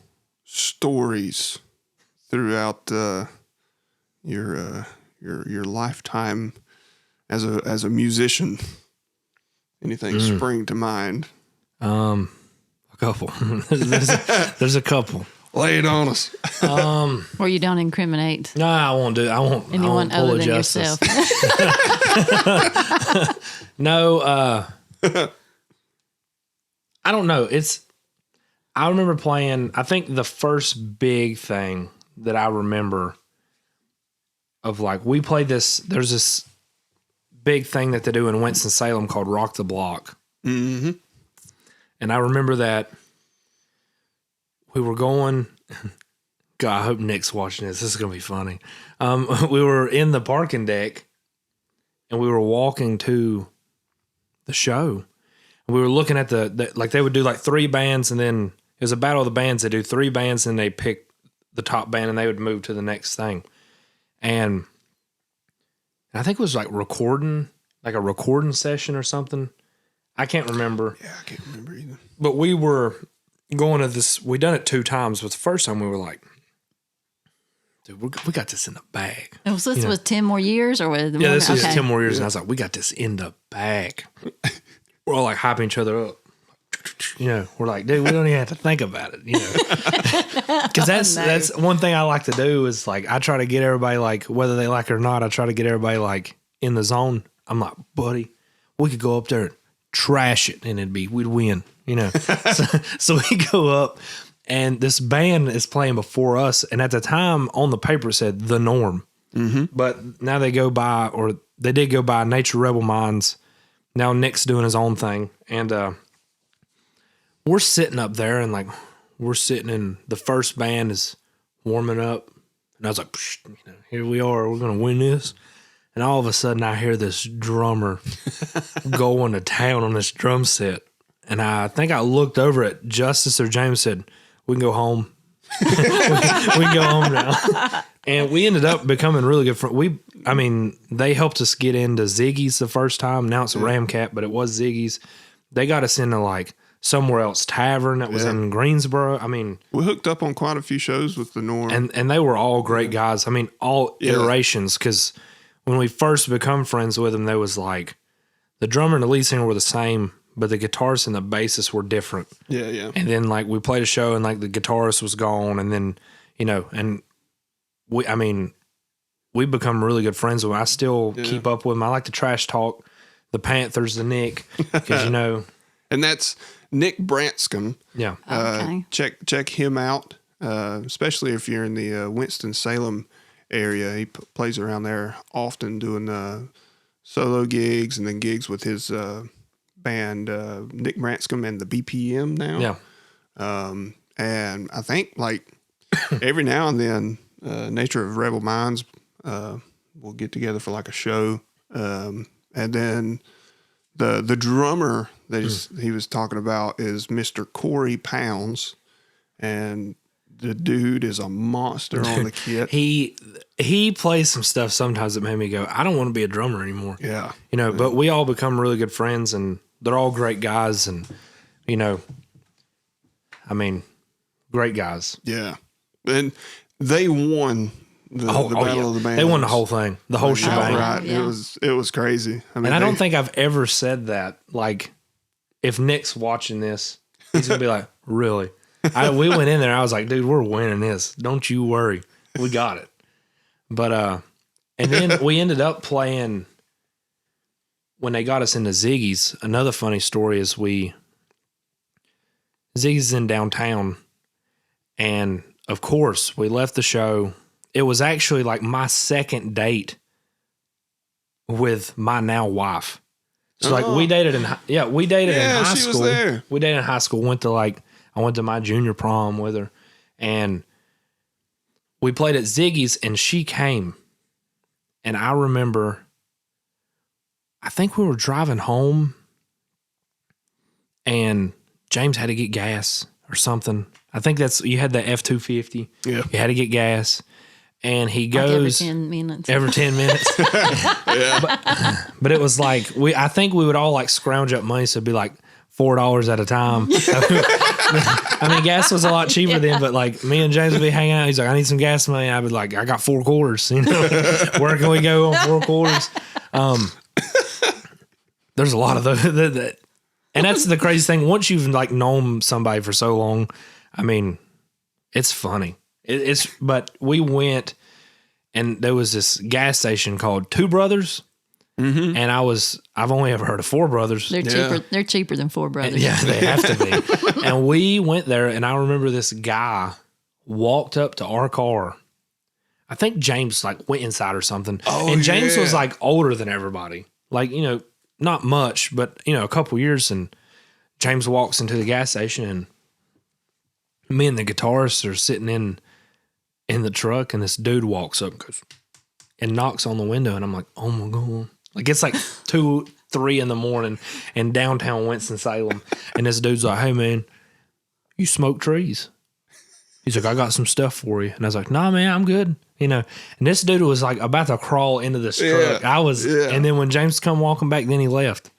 stories throughout your lifetime as a musician? Anything spring to mind? A couple. There's a couple. Lay it on us. Or you don't incriminate. No, I won't do. I won't. Anyone I won't other than justice. yourself. No, I don't know. I remember playing, I think the first big thing that I remember of like, we played there's this big thing that they do in Winston-Salem called Rock the Block. Mm-hmm. And I remember that we were going, God, I hope Nick's watching this. This is going to be funny. We were in the parking deck and we were walking to the show. We were looking at like they would do like 3 bands, and then it was a battle of the bands. They do 3 bands and they pick the top band and they would move to the next thing. And I think it was like a recording session or something. I can't remember. Yeah, I can't remember either. But we were going to this, we done it 2 times, but the first time we were like, dude, we got this in the bag. Was this with 10 more years or with? Yeah, this is 10 more years. And I was like, we got this in the bag. We're all like hyping each other up. We're like, dude, we don't even have to think about it, Because that's one thing I like to do is like, I try to get everybody like, whether they like it or not, I try to get everybody like in the zone. I'm like, buddy, we could go up there and trash it and we'd win, So we go up and this band is playing before us. And at the time on the paper it said The Norm, but now they did go by Nature Rebel Minds. Now Nick's doing his own thing. And, we're sitting up there and like, the first band is warming up. And I was like, here we are, we're going to win this. And all of a sudden I hear this drummer going to town on this drum set. And I think I looked over at Justice or James, said, we can go home. we can go home now. And we ended up becoming really good friends. They helped us get into Ziggy's the first time. Now it's a Ramcat, but it was Ziggy's. They got us into like somewhere else tavern that was in Greensboro. We hooked up on quite a few shows with The Norm. And they were all great guys. All iterations, because when we first become friends with them, there was like the drummer and the lead singer were the same, but the guitarist and the bassist were different. Yeah, yeah. And then like we played a show and like the guitarist was gone, and then, and we become really good friends with them. I still keep up with them. I like to trash talk the Panthers, the Nick, because And that's Nick Branscombe. Yeah. Okay. Check him out. especially if you're in the Winston-Salem area. He plays around there often doing solo gigs and then gigs with his band, Nick Branscombe and the BPM now. Yeah. And I think like every now and then, Nature of Rebel Minds will get together for like a show. And then the drummer that he was talking about is Mr. Corey Pounds. And the dude is a monster on the kit. He plays some stuff sometimes that made me go, I don't want to be a drummer anymore. Yeah. But we all become really good friends, and they're all great guys, and, great guys. Yeah. And they won the Battle of the Bands. They won the whole thing, the whole shebang. Right. Yeah. It was crazy. I mean, And I don't think I've ever said that. Like, if Nick's watching this, he's going to be like, really? We went in there. I was like, dude, we're winning this. Don't you worry. We got it. But, and then we ended up playing when they got us into Ziggy's. Another funny story is Ziggy's in downtown. And of course, we left the show. It was actually like my second date with my now wife. So like we dated in high school. She was there. We dated in high school. I went to my junior prom with her, and we played at Ziggy's, and she came. And I remember, I think we were driving home, and James had to get gas or something. I think you had the F-250. Yeah. You had to get gas. And he goes like every 10 minutes. Every 10 minutes. Yeah. But it was like I think we would all like scrounge up money, so it'd be like $4 at a time. I mean, gas was a lot cheaper then, but like me and James would be hanging out. He's like, I need some gas money. I'd be like, I got 4 quarters. Where can we go on 4 quarters? There's a lot of those. And that's the crazy thing. Once you've like known somebody for so long, I mean, it's funny. But we went, and there was this gas station called Two Brothers. Mm-hmm. And I've only ever heard of Four Brothers. They're cheaper. They're cheaper than Four Brothers. And, yeah, they have to be. And we went there, and I remember this guy walked up to our car. I think James like went inside or something. Oh, and James was like older than everybody. Like, not much, but a couple years. And James walks into the gas station, and me and the guitarist are sitting in the truck, and this dude walks up and knocks on the window, and I'm like, oh my God. Like, it's like 2, 3 in the morning in downtown Winston-Salem, and this dude's like, hey man, you smoke trees? He's like, I got some stuff for you. And I was like, nah man, I'm good. And this dude was like about to crawl into this truck. And then when James come walking back, then he left.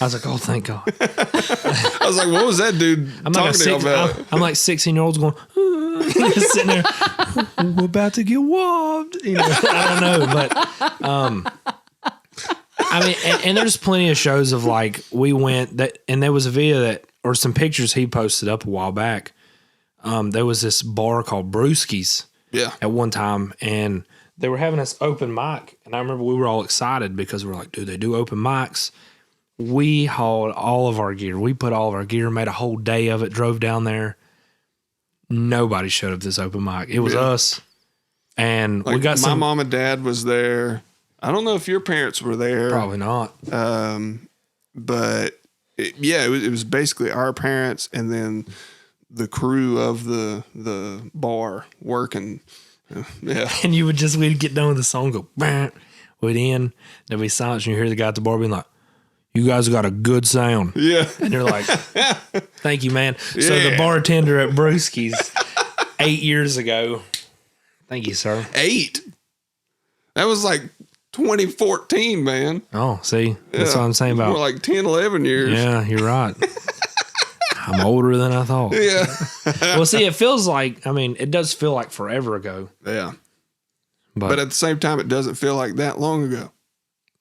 I was like, oh, thank God. I was like, what was that dude talking to you about? I'm like 16-year-olds going, sitting there, we're about to get robbed. I don't know, but I mean, and there's plenty of shows of like we went that, and there was a video or some pictures he posted up a while back. There was this bar called Brewski's at one time, and they were having this open mic, and I remember we were all excited because we're like, dude, they do open mics. We hauled all of our gear. We put all of our gear, made a whole day of it, drove down there. Nobody showed up to this open mic. It was us. And like we got my mom and dad was there. I don't know if your parents were there. Probably not. But it was basically our parents and then the crew of the bar working. Yeah. And we'd get done with the song, go, bah, we'd end, there'd be silence, and you hear the guy at the bar being like, you guys got a good sound. Yeah. And you're like, thank you, man. Yeah. So the bartender at Brewski's 8 years ago, thank you, sir. 8? That was like 2014, man. Oh, see? That's what I'm saying about. More like 10, 11 years. Yeah, you're right. I'm older than I thought. Yeah. Well, see, it feels like, it does feel like forever ago. Yeah. But at the same time, it doesn't feel like that long ago.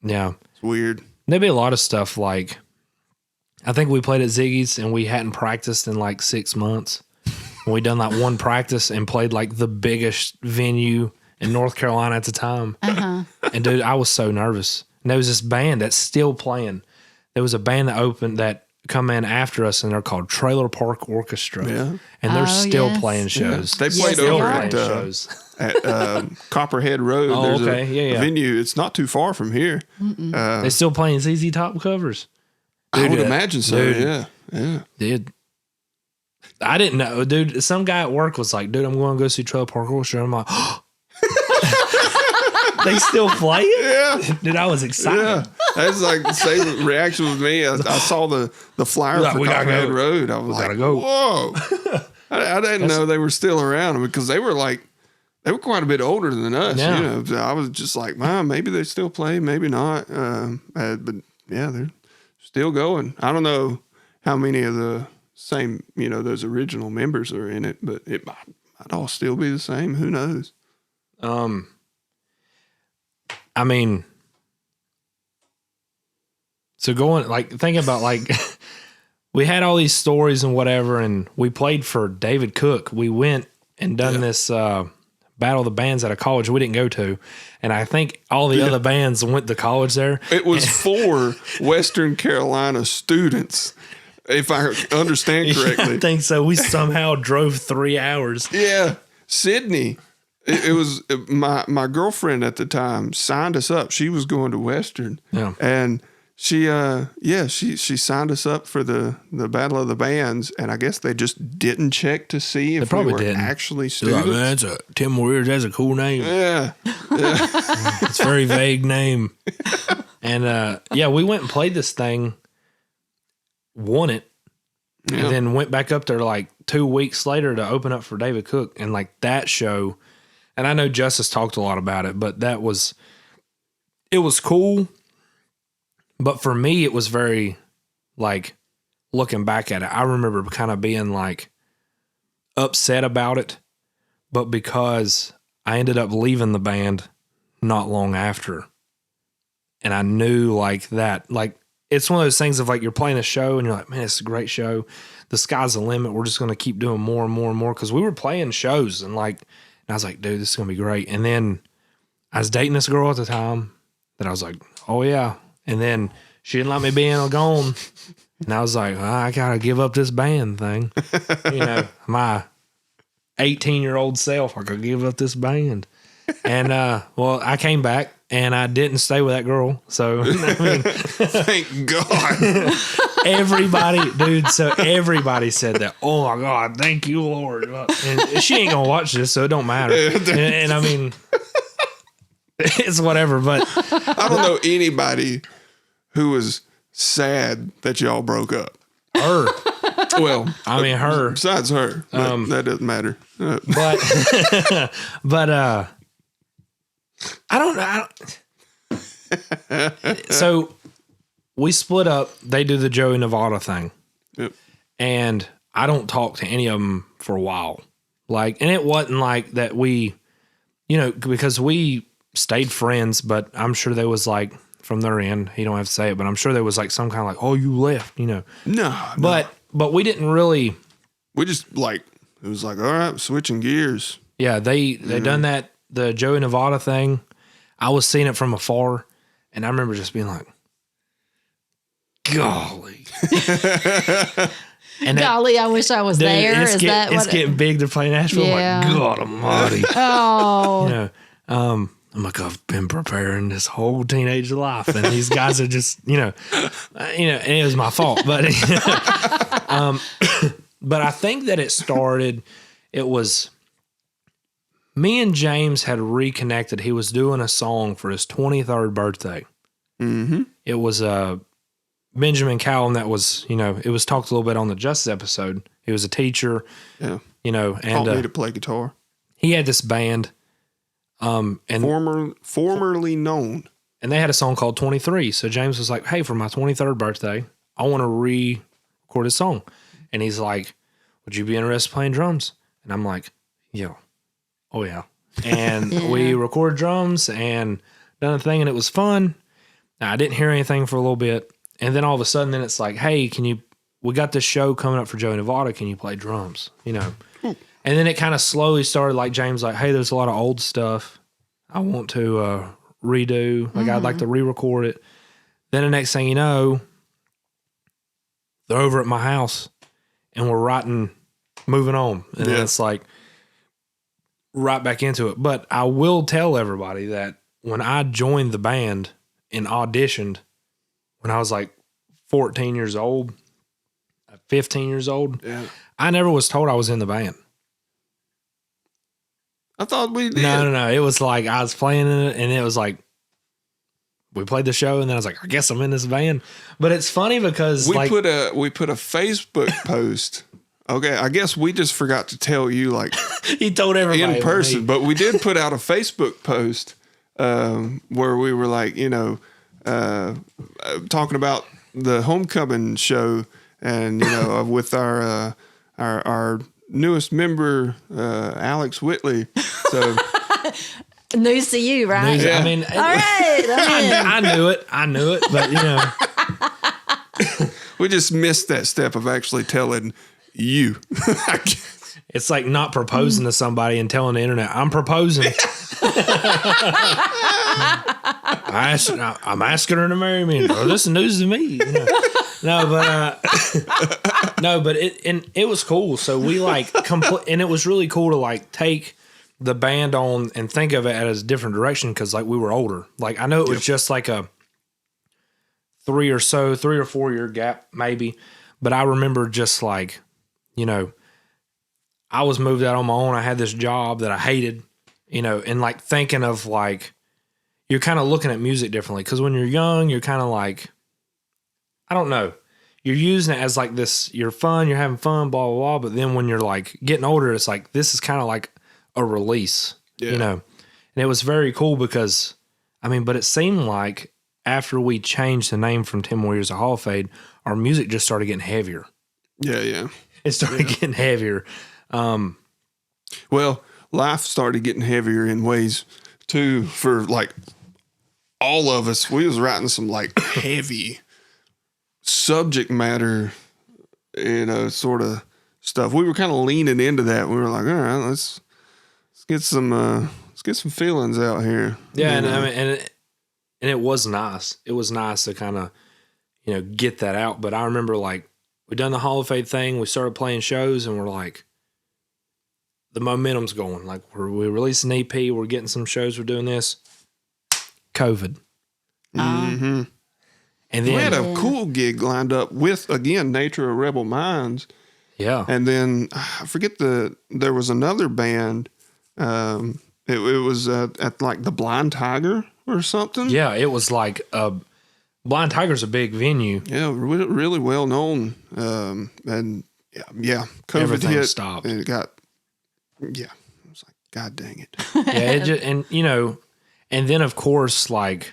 Yeah. It's weird. There'd be a lot of stuff like, I think we played at Ziggy's and we hadn't practiced in like 6 months. We done like one practice and played like the biggest venue in North Carolina at the time. Uh-huh. And dude, I was so nervous. And there was this band that's still playing. There was a band that opened that come in after us, and they're called Trailer Park Orchestra. Yeah. And they're still playing shows. They played over at Copperhead Road. Oh, There's okay. a venue. It's not too far from here. They still playing ZZ Top covers. Dude, I would imagine so. Dude. Yeah. Dude. I didn't know, dude. Some guy at work was like, dude, I'm going to go see Trailer Park Orchestra. I'm like, oh. They still play it? Yeah. Dude, I was excited. Yeah. That's like the same reaction with me. I saw the flyer for Copperhead Road. I was like, whoa. I didn't know they were still around because they were quite a bit older than us. Yeah. You know, so I was just like, man, maybe they still play, maybe not. But yeah, they're still going. I don't know how many of the same, those original members are in it, but it might all still be the same. Who knows? I mean, so thinking about we had all these stories and whatever, and we played for David Cook. We went and done this Battle of the Bands at a college we didn't go to. And I think all the other bands went to college there. It was for Western Carolina students, if I understand correctly. I think so. We somehow drove 3 hours. Yeah. Sydney. It was my girlfriend at the time signed us up. She was going to Western. Yeah. And she signed us up for the Battle of the Bands, and I guess they just didn't check to see if we were actually students. Like, man, that's 10 more years. That's a cool name. Yeah. It's a very vague name. And we went and played this thing, won it, and then went back up there 2 weeks later to open up for David Cook. And that show, and I know Justice talked a lot about it, but it was cool. But for me, it was very, looking back at it, I remember kind of being, upset about it. But because I ended up leaving the band not long after. And I knew, that, it's one of those things of, you're playing a show, and you're like, man, it's a great show. The sky's the limit. We're just going to keep doing more and more and more. Because we were playing shows, and, and I was like, dude, this is going to be great. And then I was dating this girl at the time that I was like, oh, yeah. And then she didn't let me be gone. And I was like, I got to give up this band thing. My 18-year-old self, I could give up this band. And, I came back and I didn't stay with that girl. So, thank God. Everybody said that. Oh my God, thank you, Lord. And she ain't going to watch this, so it don't matter. And I mean, it's whatever, but I don't know anybody who was sad that y'all broke up. Her. Well, I mean, her. Besides her, that doesn't matter. But I don't know. So we split up. They do the Joey Nevada thing. Yep. And I don't talk to any of them for a while. And it wasn't that we, because we stayed friends, but I'm sure there was from their end, he don't have to say it, but I'm sure there was some kind of oh, you left, No. But we didn't really. We just it was all right, switching gears. Yeah, they done that, the Joey Nevada thing. I was seeing it from afar, and I remember just being like, golly. And golly, I wish I was there. It's getting big to play Nashville. Yeah. I'm like, God almighty. Oh. I'm like, I've been preparing this whole teenage life, and these guys are just, and it was my fault. But, but I think that it was me and James had reconnected. He was doing a song for his 23rd birthday. Mm-hmm. It was Benjamin Callum that was, it was talked a little bit on the Justice episode. He was a teacher. Yeah. And taught me to play guitar. He had this band. And formerly known. And they had a song called 23. So James was like, hey, for my 23rd birthday, I want to re-record a song. And he's like, would you be interested in playing drums? And I'm like, yeah. Oh, yeah. And we recorded drums and done a thing, and it was fun. Now, I didn't hear anything for a little bit. And then all of a sudden, then it's like, hey, we got this show coming up for Joey Nevada. Can you play drums? And then it kind of slowly started, James, hey, there's a lot of old stuff I want to redo. I'd like to re-record it. Then the next thing you know, they're over at my house and we're moving on. And then it's like right back into it. But I will tell everybody that when I joined the band and auditioned when I was like 14 years old, 15 years old, I never was told I was in the band. I thought we did. No. It was like I was playing in it and it was like, we played the show and then I was like, I guess I'm in this band. But it's funny because we put a Facebook post. Okay, I guess we just forgot to tell you he told everybody in person, but we did put out a Facebook post where we were like, talking about the homecoming show and with our newest member Alex Whitley. So news to you, right? News, I mean, all right. I knew it, but we just missed that step of actually telling you. It's like not proposing to somebody and telling the internet, I'm proposing. I'm asking her to marry me. Oh, this is news to me. No, but it was cool. So we and it was really cool to take the band on and think of it as a different direction because we were older. I know it was just like a 3 or 4 year gap maybe, but I remember just I was moved out on my own. I had this job that I hated, and thinking of you're kind of looking at music differently because when you're young, you're kind of I don't know, you're using it as this, you're fun, you're having fun, blah, blah, blah. But then when you're getting older, it's this is kind of a release, and it was very cool because, but it seemed like after we changed the name from 10 More Years of Hall of Fame, our music just started getting heavier. Yeah. It started getting heavier. Well, life started getting heavier in ways too for all of us. We was writing some heavy subject matter, sort of stuff. We were kind of leaning into that. We were like, all right, let's get some feelings out here. Yeah, and it was nice. It was nice to kind of get that out. But I remember we done the Hall of Fame thing. We started playing shows, and we're the momentum's going. We released an EP. We're getting some shows. We're doing this. COVID. Mm-hmm. And then we had a cool gig lined up with, again, Nature of Rebel Minds. Yeah. And then I forget there was another band. It was at the Blind Tiger or something. Yeah, it was Blind Tiger's a big venue. Yeah, really well known. And yeah, COVID Everything hit. stopped. And it got, I was like, God dang it. Yeah, it just, and then of course, when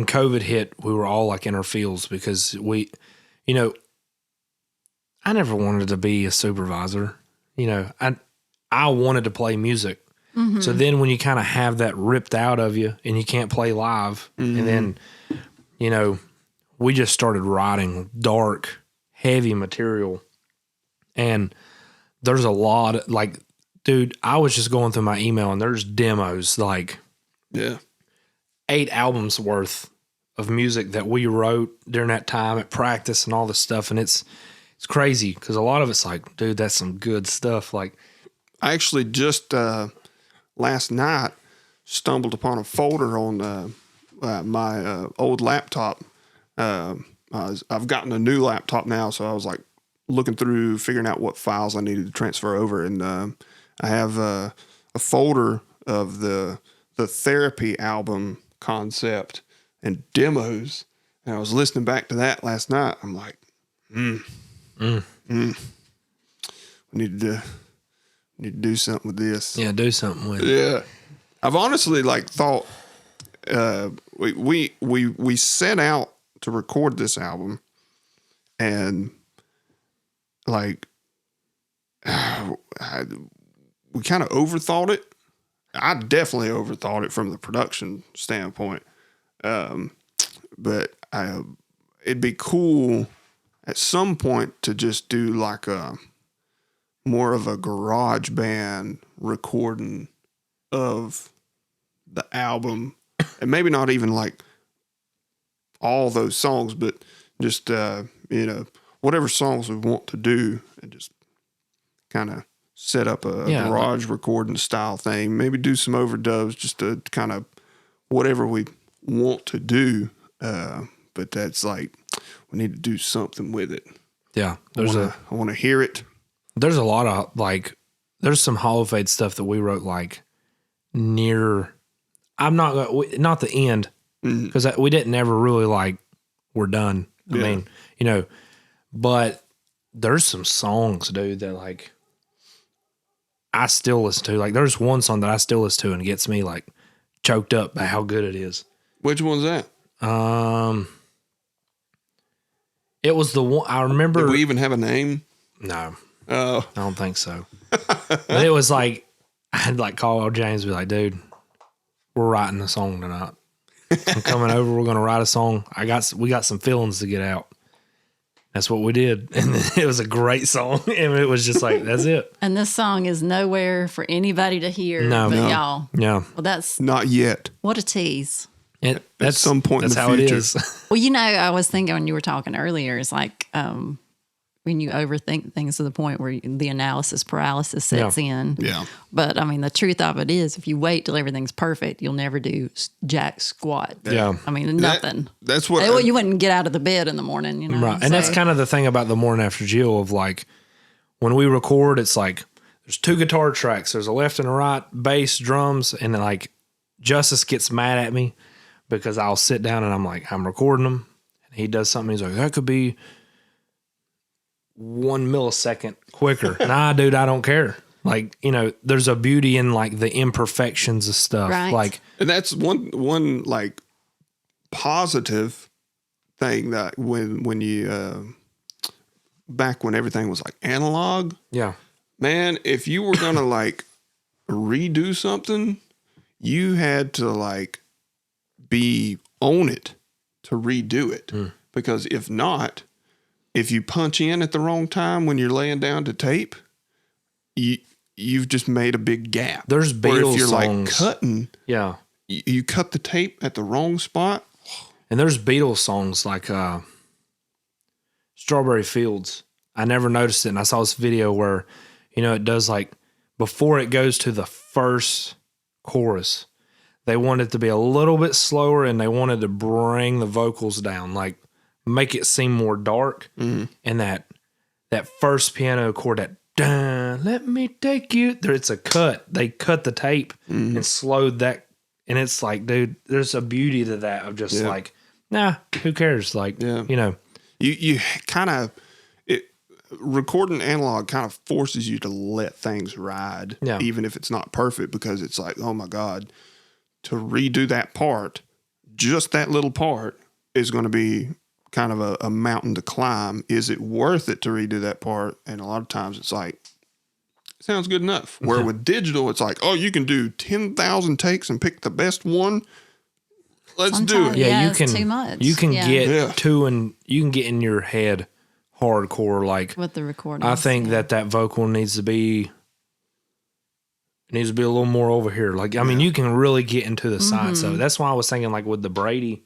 COVID hit, we were all in our fields because I never wanted to be a supervisor. I wanted to play music. Mm-hmm. So then when you kind of have that ripped out of you and you can't play live, and then, we just started writing dark, heavy material. And there's a lot of, dude, I was just going through my email and there's demos, 8 albums worth of music that we wrote during that time at practice and all this stuff. And it's crazy because a lot of it's dude, that's some good stuff. I actually just last night stumbled upon a folder on my old laptop. I've gotten a new laptop now, so I was looking through, figuring out what files I needed to transfer over, and I have a folder of the therapy album concept and demos, and I was listening back to that last night. I'm like, we need to do something with this. Yeah, do something with it. Yeah, I've honestly thought we set out to record this album, and we kind of overthought it. I definitely overthought it from the production standpoint. But it'd be cool at some point to just do a more of a garage band recording of the album, and maybe not even all those songs, but just whatever songs we want to do, and just kind of set up a garage recording style thing. Maybe do some overdubs, just to kind of whatever we want to do. But that's like, we need to do something with it. Yeah, I want to hear it. There's a lot of like, there's some Hollow Fade stuff that we wrote like near. I'm not the end, because we didn't ever really like, we're done. I mean, but there's some songs, dude, that like I still listen to. Like, there's one song that I still listen to and it gets me like choked up by how good it is. Which one's that? It was the one I remember. Did we even have a name? No. Oh, I don't think so. But it was like, I had like call James and be like, dude, we're writing a song tonight. I'm coming over. We're going to write a song. We got some feelings to get out. That's what we did. And it was a great song. And it was just like, that's it. And this song is nowhere for anybody to hear. No. But No. y'all. Yeah. Well, that's not yet. what a tease. That's some point that's in the how future. it is. Well, I was thinking when you were talking earlier, it's like when you overthink things to the point where the analysis paralysis sets in. Yeah. But I mean, the truth of it is, if you wait till everything's perfect, you'll never do jack squat. Yeah. I mean, nothing. That's what. Well, you wouldn't get out of the bed in the morning, you know. Right. And that's kind of the thing about the Mourning After Jill of like, when we record, it's like, there's 2 guitar tracks. There's a left and a right, bass, drums, and then like Justice gets mad at me because I'll sit down and I'm like, I'm recording them. And he does something. He's like, that could be 1 millisecond quicker. Nah, dude, I don't care. Like, there's a beauty in like the imperfections of stuff. Right. Like, and that's one like positive thing that when you back when everything was like analog, yeah, man, if you were gonna like redo something, you had to like be on it to redo it. Because if not, if you punch in at the wrong time when you're laying down to tape, you've just made a big gap. There's Beatles or if you're songs. like cutting, Yeah. you cut the tape at the wrong spot. And there's Beatles songs like Strawberry Fields. I never noticed it. And I saw this video where, it does like, before it goes to the first chorus, they wanted it to be a little bit slower and they wanted to bring the vocals down, like make it seem more dark. And that first piano chord, that dun, let me take you there, it's a cut. They cut the tape and slowed that. And it's like, dude, there's a beauty to that of just like, nah, who cares? Like, you kind of, recording analog kind of forces you to let things ride, even if it's not perfect, because it's like, oh my God, to redo that part, just that little part is going to be kind of a mountain to climb. Is it worth it to redo that part? And a lot of times it's like, sounds good enough. Where with digital, it's like, oh, you can do 10,000 takes and pick the best one. Let's do it. Yeah, you it's can too much. You can Yeah. you can get in your head hardcore, like with the recording. I think that vocal needs to be a little more over here. Like, I mean, you can really get into the science of it. That's why I was thinking, like, with the Brady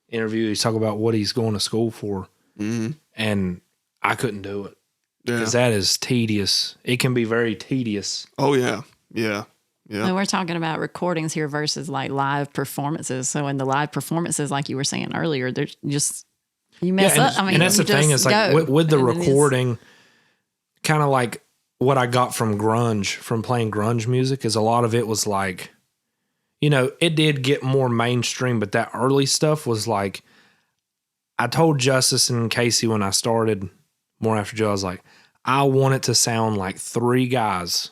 interview, he's talking about what he's going to school for. And I couldn't do it because that is tedious. It can be very tedious. Oh, yeah. Yeah. Yeah. And we're talking about recordings here versus like live performances. So in the live performances, like you were saying earlier, there's just, you mess up. I mean, and that's the thing is like with the recording, kind of like what I got from grunge, from playing grunge music, is a lot of it was like, it did get more mainstream, but that early stuff was like, I told Justice and Casey when I started More After Jill, I was like, I want it to sound like 3 guys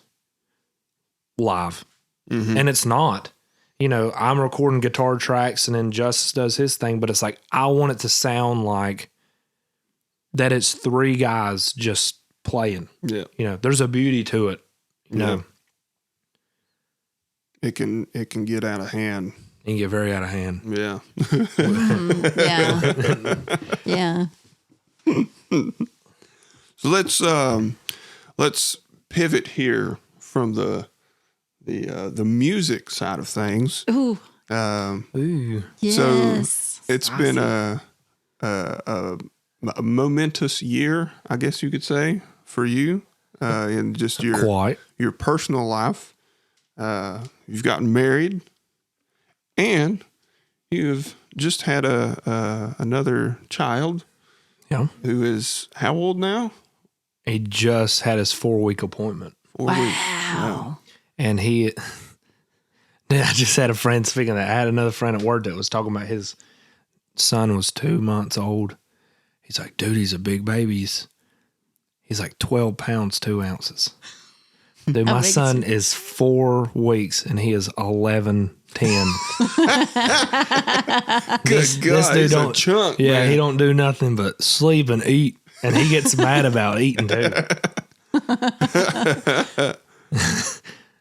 live. And it's not. I'm recording guitar tracks and then Justice does his thing, but it's like, I want it to sound like that it's 3 guys just playing. Yeah. There's a beauty to it. It can get out of hand. It can get very out of hand. Yeah. Yeah. So let's pivot here from the music side of things. Ooh. Ooh. Yes. So it's been a momentous year, I guess you could say, for you in just your personal life. You've gotten married, and you've just had another child. Yeah. Who is how old now? He just had his 4-week appointment. 4 weeks. Wow. And I just had a friend, speaking of that, I had another friend at work that was talking about his son was 2 months old. He's like, dude, he's a big baby. He's like 12 pounds, 2 ounces. Dude, my son is 4 weeks and he is 11, 10. This dude he's a chunk. Yeah, man. he don't do nothing but sleep and eat. And he gets mad about eating too.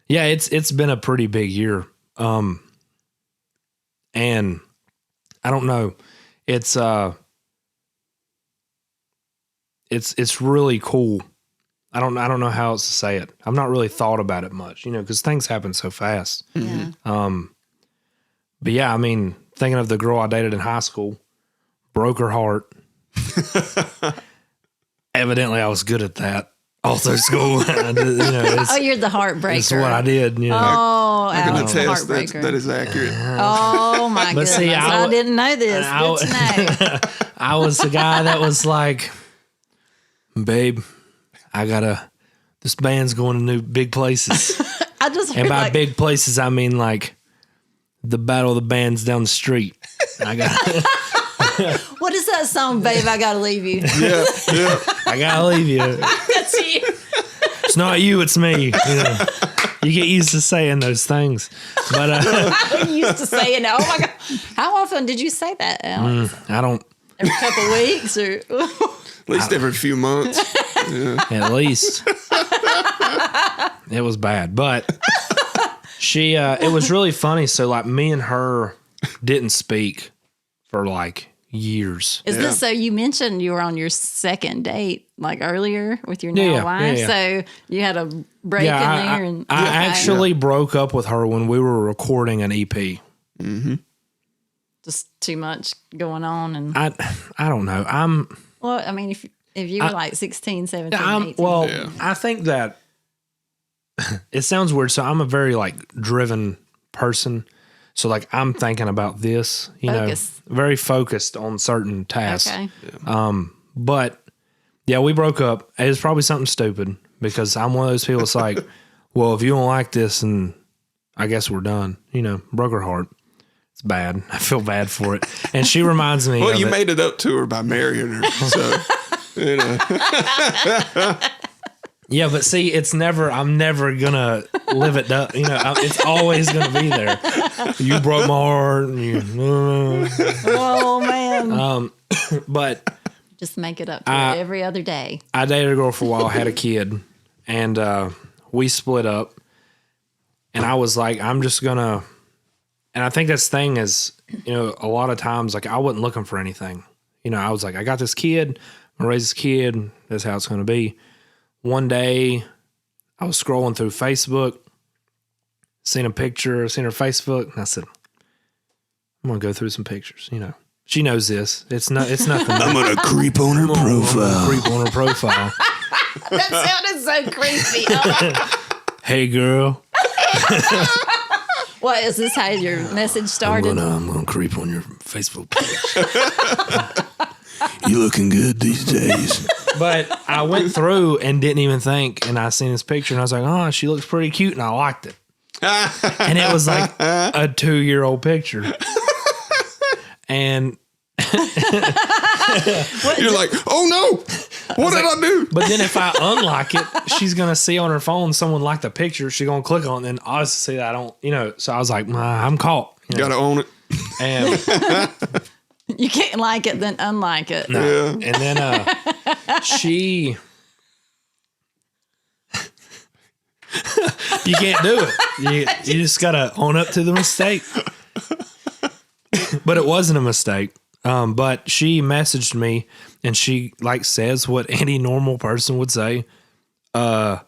Yeah, it's been a pretty big year. And I don't know. It's really cool. I don't know how else to say it. I've not really thought about it much, because things happen so fast. Yeah. But yeah, I mean, thinking of the girl I dated in high school, broke her heart. Evidently, I was good at that all through school. You're the heartbreaker. That's what I did. Oh, I can Alex, the attest heartbreaker. that is accurate. Oh my goodness! See, I didn't know this. Good to know. I was the guy that was like, babe, this band's going to new big places. I just heard And by like, big places, I mean like the Battle of the Bands down the street. what is that song, babe? I gotta leave you. Yeah. I gotta leave you. That's you. It's not you, it's me. You get used to saying those things. But I'm used to saying that. Oh my God. How often did you say that, Alex? I don't. Every couple of weeks or At least every few months. Yeah. At least. It was bad. But it was really funny. So like me and her didn't speak for like years. Is this so you mentioned you were on your second date like earlier with your now wife? Yeah. So you had a break in there and I actually broke up with her when we were recording an EP. Mm-hmm. Just too much going on and I don't know. well, I mean if you were like 16, 17, 18. Well, I think that it sounds weird. So I'm a very like driven person. So like I'm thinking about this, very focused on certain tasks. Okay. But yeah, we broke up. It was probably something stupid because I'm one of those people that's like, well, if you don't like this, and I guess we're done. Broke her heart. It's bad. I feel bad for it. And she reminds me. Well, you made it up to her by marrying her. So, Yeah, but see, I'm never going to live it up. It's always going to be there. You broke my heart. Oh, man. But just make it up to her every other day. I dated a girl for a while, had a kid, and we split up. And I was like, I'm just going to, and I think this thing is, a lot of times, like I wasn't looking for anything. I was like, I got this kid, I'm going to raise this kid, that's how it's going to be. One day, I was scrolling through Facebook, seen her Facebook, and I said, I'm going to go through some pictures, She knows this. It's nothing. I'm going to creep on her profile. That sounded so creepy. Hey, girl. What, is this how your message started? I'm going to creep on your Facebook page. You looking good these days. But I went through and didn't even think, and I seen this picture, and I was like, oh, she looks pretty cute, and I liked it. And it was like a 2-year-old picture. And you're like, oh no, what did I do? But then if I unlock it, she's going to see on her phone someone liked the picture. She's going to click on it, and obviously that I don't, so I was like, I'm caught. Gotta own it. And you can't like it, then unlike it. no. Yeah. And then she... You can't do it. You just got to own up to the mistake. But it wasn't a mistake. But she messaged me and she like says what any normal person would say. Why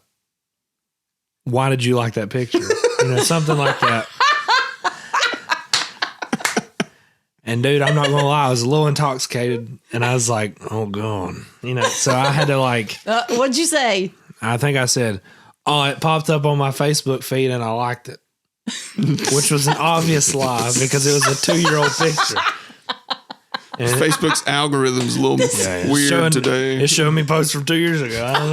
did you like that picture? Something like that. And dude, I'm not gonna lie, I was a little intoxicated, and I was like, "Oh god," So I had to like. What'd you say? I think I said, "Oh, it popped up on my Facebook feed, and I liked it," which was an obvious lie because it was a 2-year-old picture. And Facebook's algorithm's a little weird today. It showed me posts from 2 years ago. I don't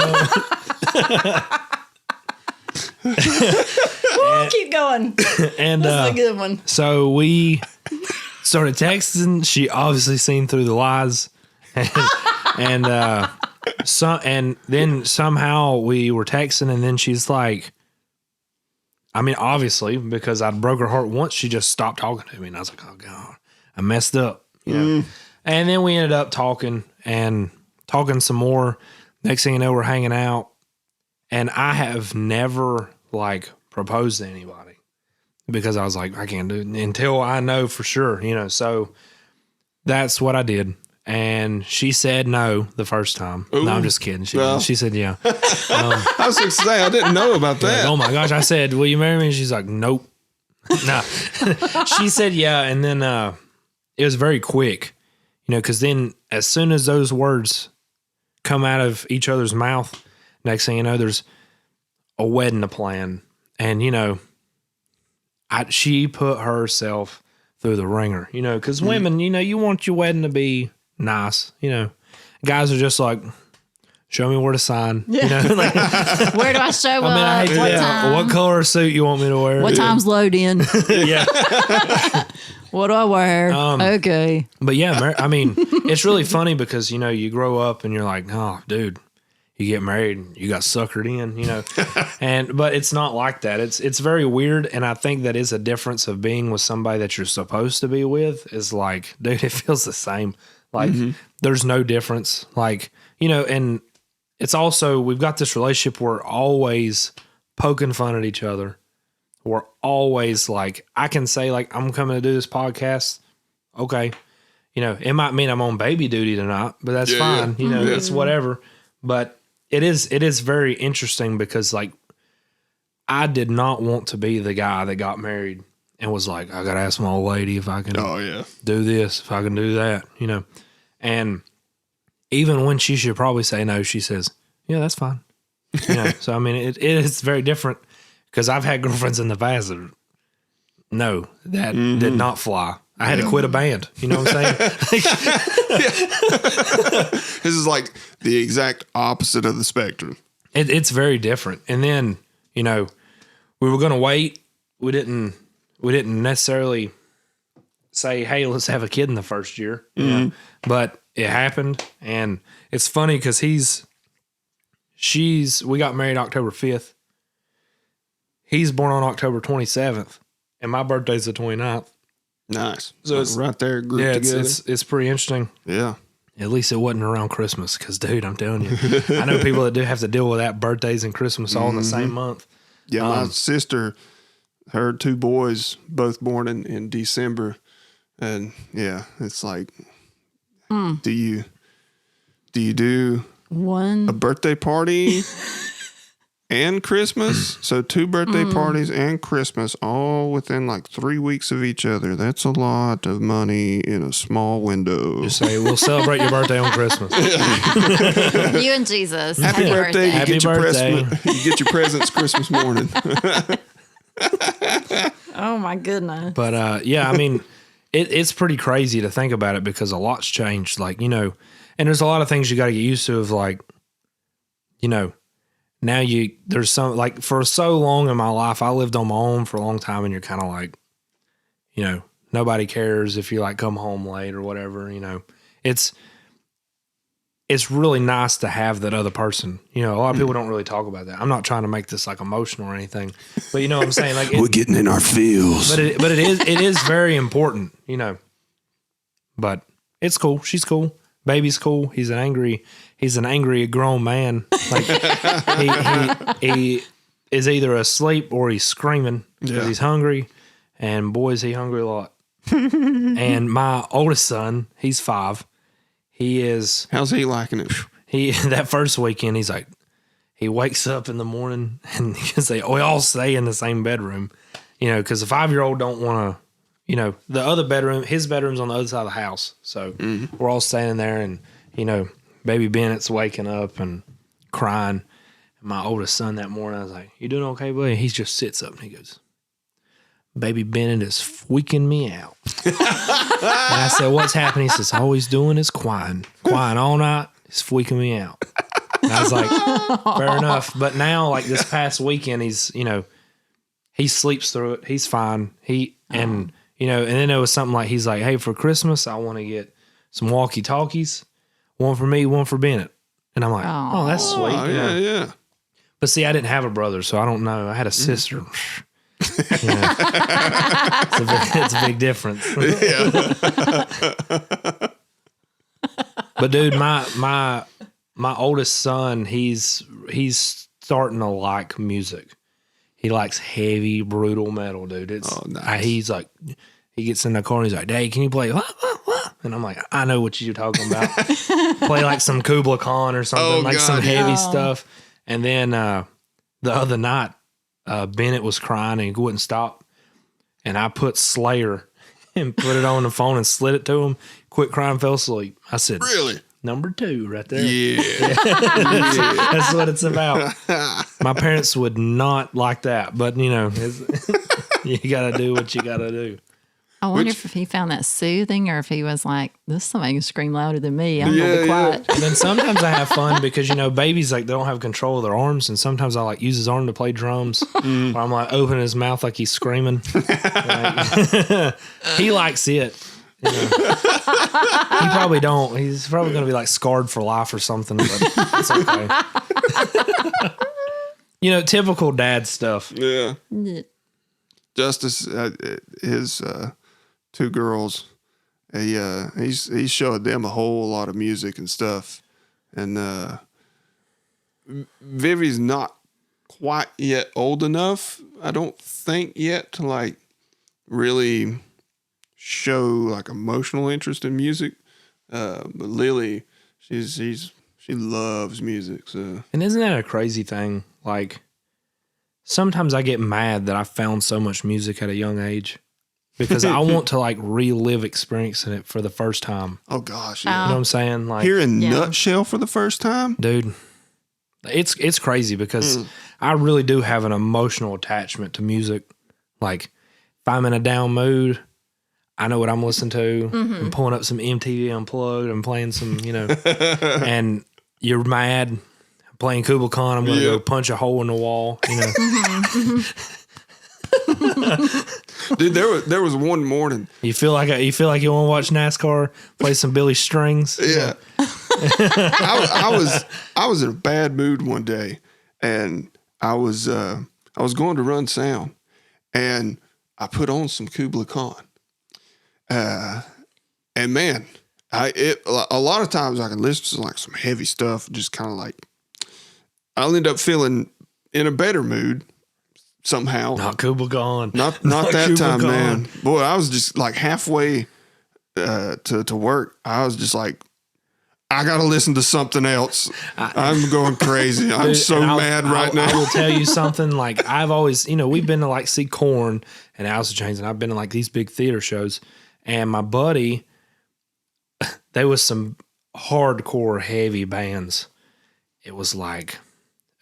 know. Keep going. And that's a good one. So we started texting. She obviously seen through the lies, and then somehow we were texting, and then she's like, I mean, obviously because I broke her heart once, she just stopped talking to me, and I was like, oh god, I messed up, And then we ended up talking some more. Next thing you know, we're hanging out, and I have never like proposed to anybody because I was like, I can't do it until I know for sure, So that's what I did. And she said no the first time. Ooh. No, I'm just kidding. She said yeah. I was going to say, I didn't know about that. Like, oh my gosh. I said, will you marry me? And she's like, nope. No. She said yeah. And then it was very quick, because then as soon as those words come out of each other's mouth, next thing you know, there's a wedding to plan. And, she put herself through the ringer, because women, you want your wedding to be nice, Guys are just like, show me where to sign, like, where do I show up? I hate what time? What color suit you want me to wear? What time's load in? Yeah. What do I wear? Okay. But yeah, I mean, it's really funny because, you grow up and you're like, oh, dude, you get married and you got suckered in, but it's not like that. It's very weird. And I think that is a difference of being with somebody that you're supposed to be with is like, dude, it feels the same. Like there's no difference. Like, and it's also, we've got this relationship where we're always poking fun at each other. We're always like, I can say like, I'm coming to do this podcast. Okay. It might mean I'm on baby duty tonight, but that's fine. It's whatever. But it is very interesting because like, I did not want to be the guy that got married and was like, I got to ask my old lady if I can do this, if I can do that, and even when she should probably say no, she says, yeah, that's fine. So, I mean, it is very different because I've had girlfriends in the past that did not fly. I had to quit a band. You know what I'm saying? This is like the exact opposite of the spectrum. It's very different. And then, we were going to wait. We didn't necessarily say, hey, let's have a kid in the first year. But it happened. And it's funny because we got married October 5th. He's born on October 27th. And my birthday's the 29th. Nice. So it's right there grouped together. It's pretty interesting. Yeah. At least it wasn't around Christmas because, dude, I'm telling you, I know people that do have to deal with that, birthdays and Christmas all in the same month. Yeah, my sister, her 2 boys, both born in December. And, yeah, it's like, do you do a birthday party and Christmas? So 2 birthday parties and Christmas all within like 3 weeks of each other. That's a lot of money in a small window. Just say, we'll celebrate your birthday on Christmas. You and Jesus. Happy birthday. Happy birthday. You get your presents Christmas morning. Oh my goodness. But yeah, I mean, it's pretty crazy to think about it because a lot's changed. Like, and there's a lot of things you got to get used to of like, now there's some, like for so long in my life, I lived on my own for a long time and you're kind of like, nobody cares if you like come home late or whatever, it's really nice to have that other person. A lot of people don't really talk about that. I'm not trying to make this like emotional or anything, but you know what I'm saying? Like we're getting in our feels. But it is very important, But it's cool. She's cool. Baby's cool. He's an angry grown man. Like he is either asleep or he's screaming because he's hungry. And boy, is he hungry a lot. And my oldest son, he's 5. How's he liking it? That first weekend, he's like, he wakes up in the morning and we all stay in the same bedroom, because a 5-year-old don't want the other bedroom, his bedroom's on the other side of the house. So we're all standing there and, baby Bennett's waking up and crying. And my oldest son that morning, I was like, "You doing okay, buddy?" He just sits up and he goes, "Baby Bennett is freaking me out." And I said, "What's happening?" He says, "All he's doing is crying all night. He's freaking me out." And I was like, fair enough. But now, like this past weekend, he's, he sleeps through it. He's fine. And then there was something like, he's like, "Hey, for Christmas, I want to get some walkie-talkies. One for me, one for Bennett." And I'm like, "Oh, that's sweet." Yeah. But see, I didn't have a brother, so I don't know. I had a sister. It's a big difference. But dude, my oldest son, he's starting to like music. He likes heavy, brutal metal, dude. Nice. He's like, he gets in the car and he's like, "Dad, can you play?" And I'm like, "I know what you're talking about." Play like some Kubla Khan or something, some heavy stuff. And then the other night, Bennett was crying and he wouldn't stop. And I put Slayer and put it on the phone and slid it to him. Quit crying, fell asleep. I said, "Really? Number 2 right there." Yeah. That's what it's about. My parents would not like that, but you got to do what you got to do. I wonder if he found that soothing or if he was like, "This somebody can scream louder than me. I'm going to be quiet." And then sometimes I have fun because, babies, like, they don't have control of their arms. And sometimes I, like, use his arm to play drums. Or I'm, like, opening his mouth like he's screaming. He likes it. He probably don't. He's probably going to be, like, scarred for life or something. But it's okay. Typical dad stuff. Yeah. Justice, his 2 girls, he showed them a whole lot of music and stuff. And Vivi's not quite yet old enough, I don't think yet, to like really show like emotional interest in music. But Lily, she loves music. So, and isn't that a crazy thing? Like, sometimes I get mad that I found so much music at a young age because I want to like relive experiencing it for the first time. Oh gosh, yeah. You know what I'm saying? Like hearing Nutshell for the first time, dude. It's crazy because I really do have an emotional attachment to music. Like if I'm in a down mood, I know what I'm listening to. I'm pulling up some MTV Unplugged. I'm playing some, and you're mad. Playing Kubla Khan, I'm going to go punch a hole in the wall. Dude, there was one morning. You feel like you want to watch NASCAR, play some Billy Strings. Yeah. I was in a bad mood one day, and I was going to run sound, and I put on some Kubla Khan. And man, a lot of times I can listen to like some heavy stuff, just kind of like. I'll end up feeling in a better mood somehow. Not Kubla Khan. Not that time, man. Boy, I was just like halfway to work. I was just like, I got to listen to something else. I'm going crazy. I'm so mad right now. I will tell you something. Like I've always, we've been to like see Korn and Alice in Chains, and I've been to like these big theater shows. And my buddy, there was some hardcore heavy bands. It was like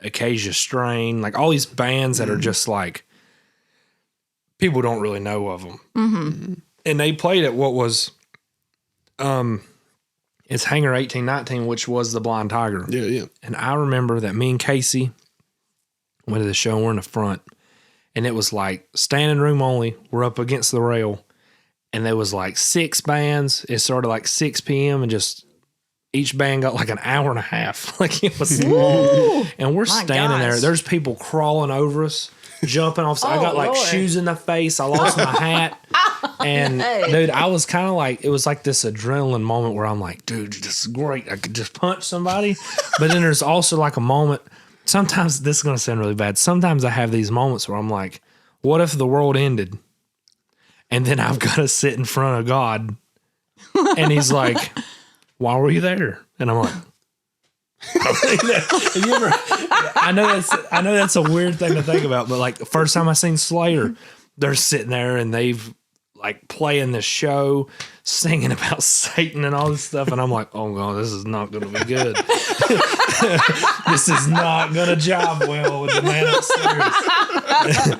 Acacia Strain, like all these bands that are just like people don't really know of them. And they played at what was it's Hangar 1819, which was the Blind Tiger. Yeah. And I remember that me and Casey went to the show and we're in the front, and it was like standing room only. We're up against the rail, and there was like 6 bands. It started like 6 p.m. and just each band got like an hour and a half. Like it was long. And we're standing there. There's people crawling over us, jumping off. I got like shoes in the face. I lost my hat. And dude, I was kind of like, it was like this adrenaline moment where I'm like, dude, this is great. I could just punch somebody. But then there's also like a moment. Sometimes this is going to sound really bad. Sometimes I have these moments where I'm like, what if the world ended? And then I've got to sit in front of God. And he's like, why were you there? And I'm like, have you ever? I know that's a weird thing to think about, but like the first time I seen Slayer, they're sitting there and they've like playing this show, singing about Satan and all this stuff, and I'm like, oh god, this is not going to be good. This is not going to job well with the man upstairs.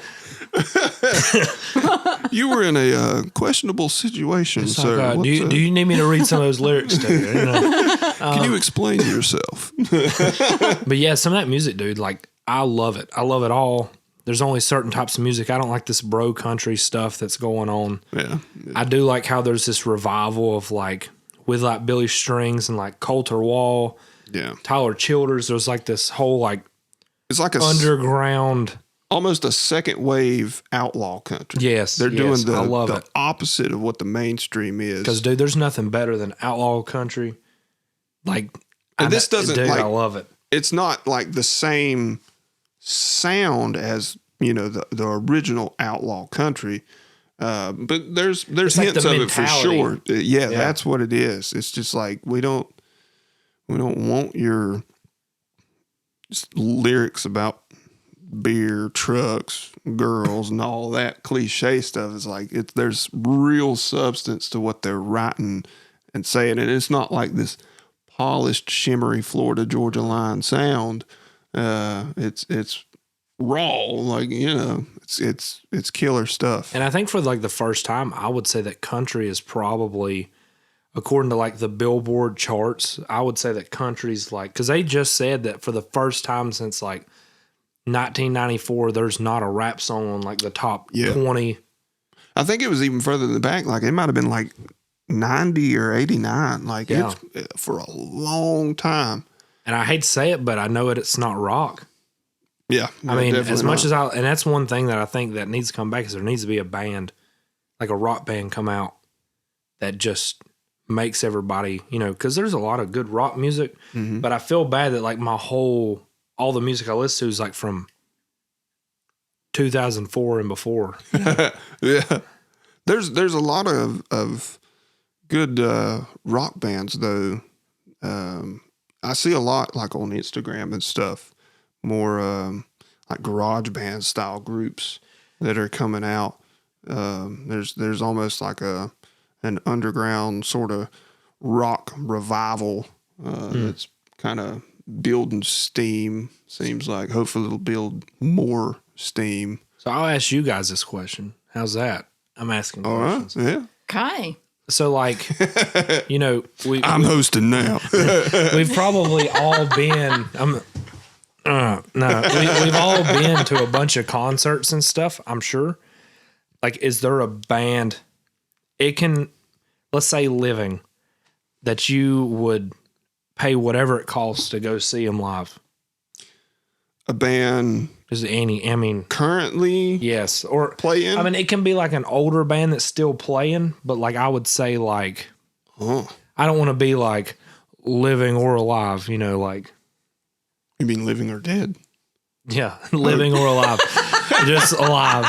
You were in a questionable situation, sir. Like, do you need me to read some of those lyrics to you? You know? Can you explain yourself? But yeah, some of that music, dude, like I love it. I love it all. There's only certain types of music. I don't like this bro country stuff that's going on. Yeah. I do like how there's this revival of like with like Billy Strings and like Coulter Wall, Tyler Childers. There's like this whole like it's like a underground, almost a second wave outlaw country. Yes, they're doing the it. opposite of what the mainstream is. Because dude, there's nothing better than outlaw country. Like, and this doesn't dude, like I love it. It's not like the same sound as the original outlaw country, but there's hints like the of it for sure. Yeah, Yeah, that's what it is. It's just like we don't want your lyrics about beer, trucks, girls, and all that cliche stuff. It's like there's real substance to what they're writing and saying, and it's not like this polished, shimmery Florida Georgia line sound. It's raw, like it's killer stuff. And I think for like the first time, I would say that country is probably, according to like the Billboard charts, I would say that country's like, because they just said that for the first time since like 1994, there's not a rap song on like the top 20. I think it was even further than the back. Like it might have been like 90 or 89. Like it's for a long time. And I hate to say it, but I know it's not rock. Yeah. I mean, as much as and that's one thing that I think that needs to come back is there needs to be a band, like a rock band come out that just makes everybody, because there's a lot of good rock music, but I feel bad that like all the music I listen to is like from 2004 and before. Yeah. There's a lot of good rock bands though. I see a lot like on Instagram and stuff, more like garage band style groups that are coming out. There's almost like an underground sort of rock revival that's kind of building steam. Seems like hopefully it'll build more steam. So I'll ask you guys this question. How's that? I'm asking questions. All right. Yeah. Okay. So like, I'm hosting now. We've probably all been. We've all been to a bunch of concerts and stuff. I'm sure. Like, is there a band? Let's say living, that you would pay whatever it costs to go see them live. A band. Is it any? I mean, currently, yes, or playing. I mean, it can be like an older band that's still playing, but like I would say, like, I don't want to be like living or alive. Like. You mean living or dead? Yeah, living or alive, just alive.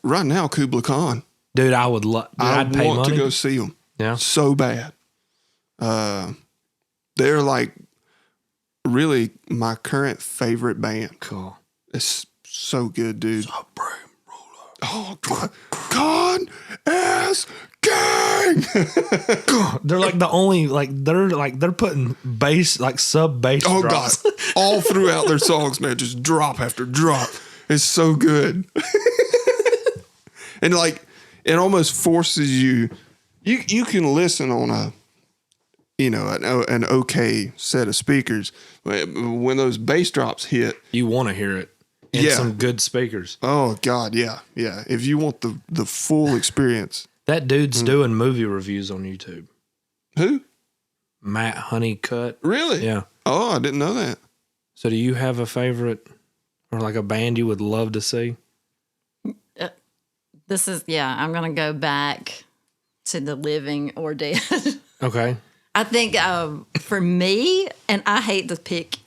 Right now, Kubla Khan. Dude, I would love. I'd pay money to go see them. Yeah, so bad. They're like really my current favorite band. Cool. It's so good, dude. Oh, Con ass gang. They're like the only they're putting bass sub bass. Oh drops. God! All throughout their songs, man, just drop after drop. It's so good, and like it almost forces you. You can listen on an okay set of speakers. When those bass drops hit, you want to hear it. And some good speakers. Oh God, yeah. If you want the full experience, that dude's doing movie reviews on YouTube. Who? Matt Honeycutt. Really? Yeah. Oh, I didn't know that. So, do you have a favorite or like a band you would love to see? I'm gonna go back to the living or dead. Okay. I think for me, and I hate to pick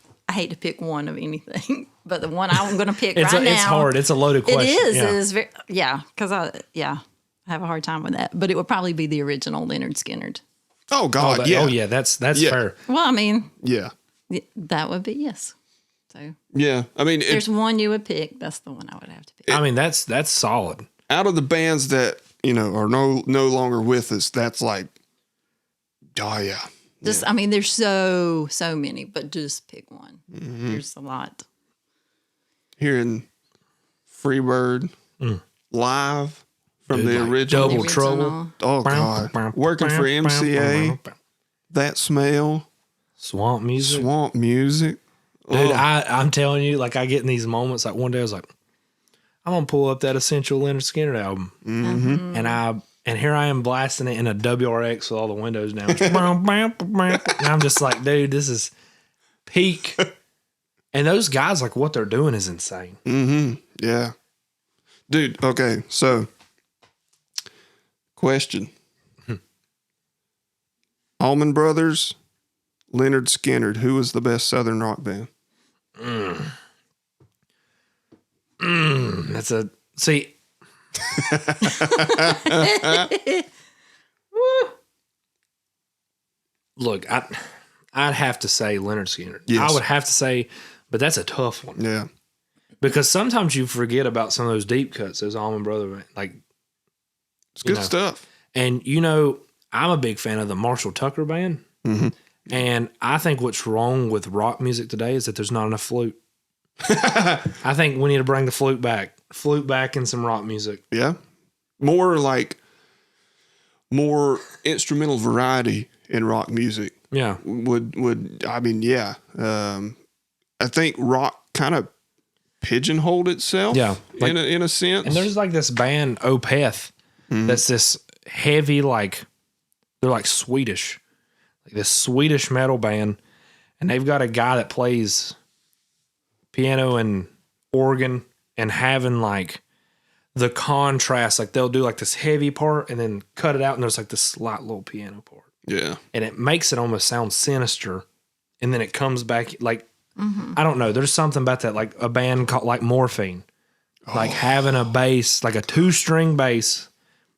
one of anything, but the one I'm going to pick now. It's hard. It's a loaded question. It is. Yeah. It is very, because I have a hard time with that. But it would probably be the original Leonard Skinner. Oh God, that's fair. Well, I mean, that would be yes. So I mean, there's one you would pick. That's the one I would have to pick. I mean, that's solid. Out of the bands that, are no longer with us, that's like, oh yeah. I mean, there's so many, but just pick one. Mm-hmm. There's a lot. Hearing Freebird live from the original. Double Trouble. Oh, God. Working for MCA. That Smell. Swamp Music. Dude, I'm telling you, like, I get in these moments. Like, one day I was like, I'm going to pull up that Essential Leonard Skinner album. Mm-hmm. And here I am blasting it in a WRX with all the windows down. And I'm just like, dude, this is peak. And those guys, like, what they're doing is insane. Mm-hmm. Yeah. Dude, okay, so, question. Allman Brothers, Leonard Skinner, who was the best Southern rock band? That's a... See... Look, I'd have to say Leonard Skinner. Yes. I would have to say, but that's a tough one. Yeah. Because sometimes you forget about some of those deep cuts, those Allman Brothers, like... It's good stuff. And, I'm a big fan of the Marshall Tucker Band. Mm-hmm. And I think what's wrong with rock music today is that there's not enough flute. I think we need to bring the flute back. Flute back in some rock music. Yeah. More instrumental variety in rock music. Yeah. I think rock kind of pigeonholed itself. Yeah. Like, in a sense. And there's like this band, Opeth, that's this heavy, like, they're like Swedish. Like this Swedish metal band. And they've got a guy that plays piano and organ and having like the contrast, like they'll do like this heavy part and then cut it out and there's like this slight little piano part. Yeah. And it makes it almost sound sinister. And then it comes back like, I don't know. There's something about that, like a band called like Morphine, like having a bass, like a 2-string bass.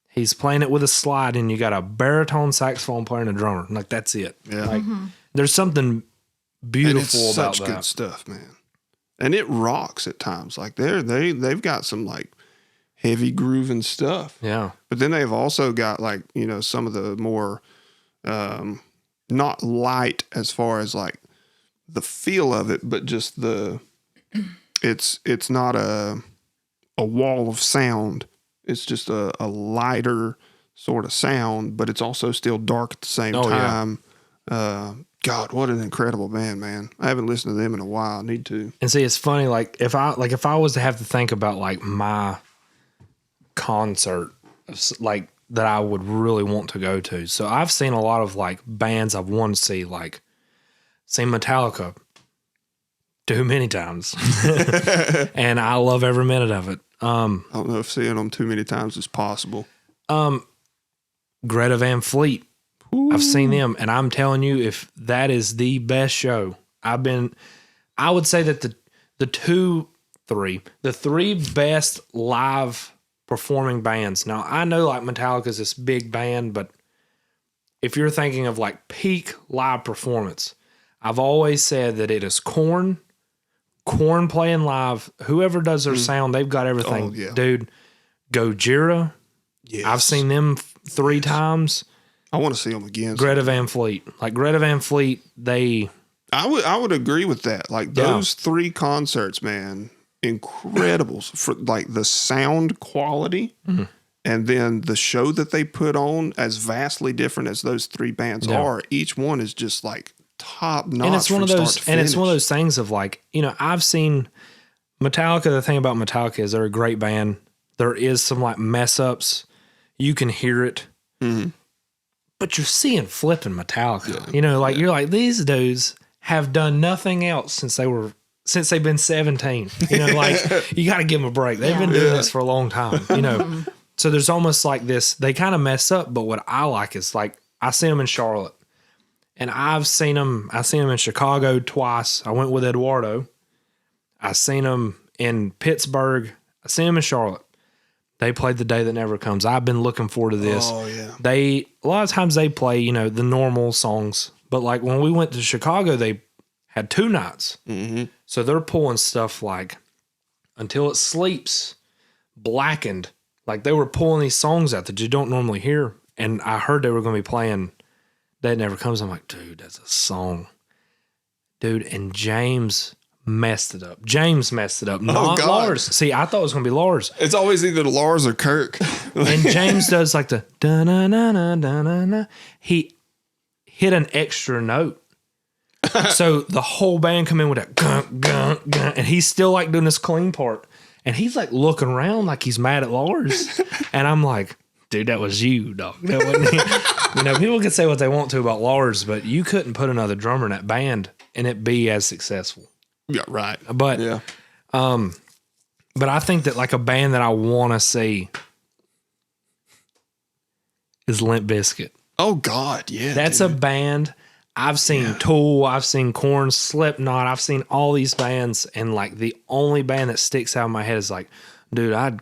He's playing it with a slide and you got a baritone saxophone player and a drummer. Like that's it. Yeah. Like there's something beautiful it's about such that. good stuff, man. And it rocks at times. Like they've got some like heavy grooving stuff. Yeah. But then they've also got like, some of the more not light as far as like the feel of it, but just it's not a wall of sound. It's just a lighter sort of sound, but it's also still dark at the same time. Yeah. God, what an incredible band, man. I haven't listened to them in a while. I need to. And see, it's funny, like if I was to have to think about like my concert, like that I would really want to go to. So I've seen a lot of like bands I've wanted to see, like seen Metallica too many times. And I love every minute of it. I don't know if seeing them too many times is possible. Greta Van Fleet. Ooh. I've seen them, and I'm telling you, if that is the best show, I would say that the three best live performing bands. Now, I know like Metallica's this big band, but if you're thinking of like peak live performance, I've always said that it is Korn playing live. Whoever does their sound, they've got everything. Oh, yeah. Dude, Gojira. Yes. I've seen them 3 times. I want to see them again. Greta Van Fleet. Like Greta Van Fleet, I would agree with that. Like those 3 concerts, man, incredible for like the sound quality and then the show that they put on, as vastly different as those 3 bands are. Each one is just like top notch. And it's one of those, and it's one of those things of like, I've seen Metallica. The thing about Metallica is they're a great band. There is some like mess ups. You can hear it. Mm-hmm. But you're seeing flipping Metallica. Yeah. You're like, these dudes have done nothing else since they've been 17. Like you got to give them a break. They've been doing this for a long time. So there's almost like this. They kind of mess up, but what I like is like I seen them in Charlotte, and I've seen them in Chicago twice. I went with Eduardo. I seen them in Pittsburgh. I seen them in Charlotte. They played The Day That Never Comes. I've been looking forward to this. Oh, yeah. A lot of times they play, the normal songs. But like when we went to Chicago, they had 2 nights. Mm-hmm. So they're pulling stuff like Until It Sleeps, Blackened, Like they were pulling these songs out that you don't normally hear. And I heard they were going to be playing Dead Never Comes. I'm like, dude, that's a song. Dude, and James messed it up. Not Lars. See, I thought it was going to be Lars. It's always either Lars or Kirk. And James does like the da-na-na-na-na-na-na. He hit an extra note. So the whole band come in with that gun, gun, gun, and he's still like doing this clean part. And he's like looking around like he's mad at Lars. And I'm like, dude, that was you, dog. That wasn't you know, people can say what they want to about Lars, but you couldn't put another drummer in that band and it be as successful. Yeah, right. But yeah. But I think that like a band that I want to see is Limp Bizkit. Oh God, yeah. That's a band. I've seen Tool, I've seen Korn, Slipknot, I've seen all these bands, and like the only band that sticks out in my head is like, dude, I'd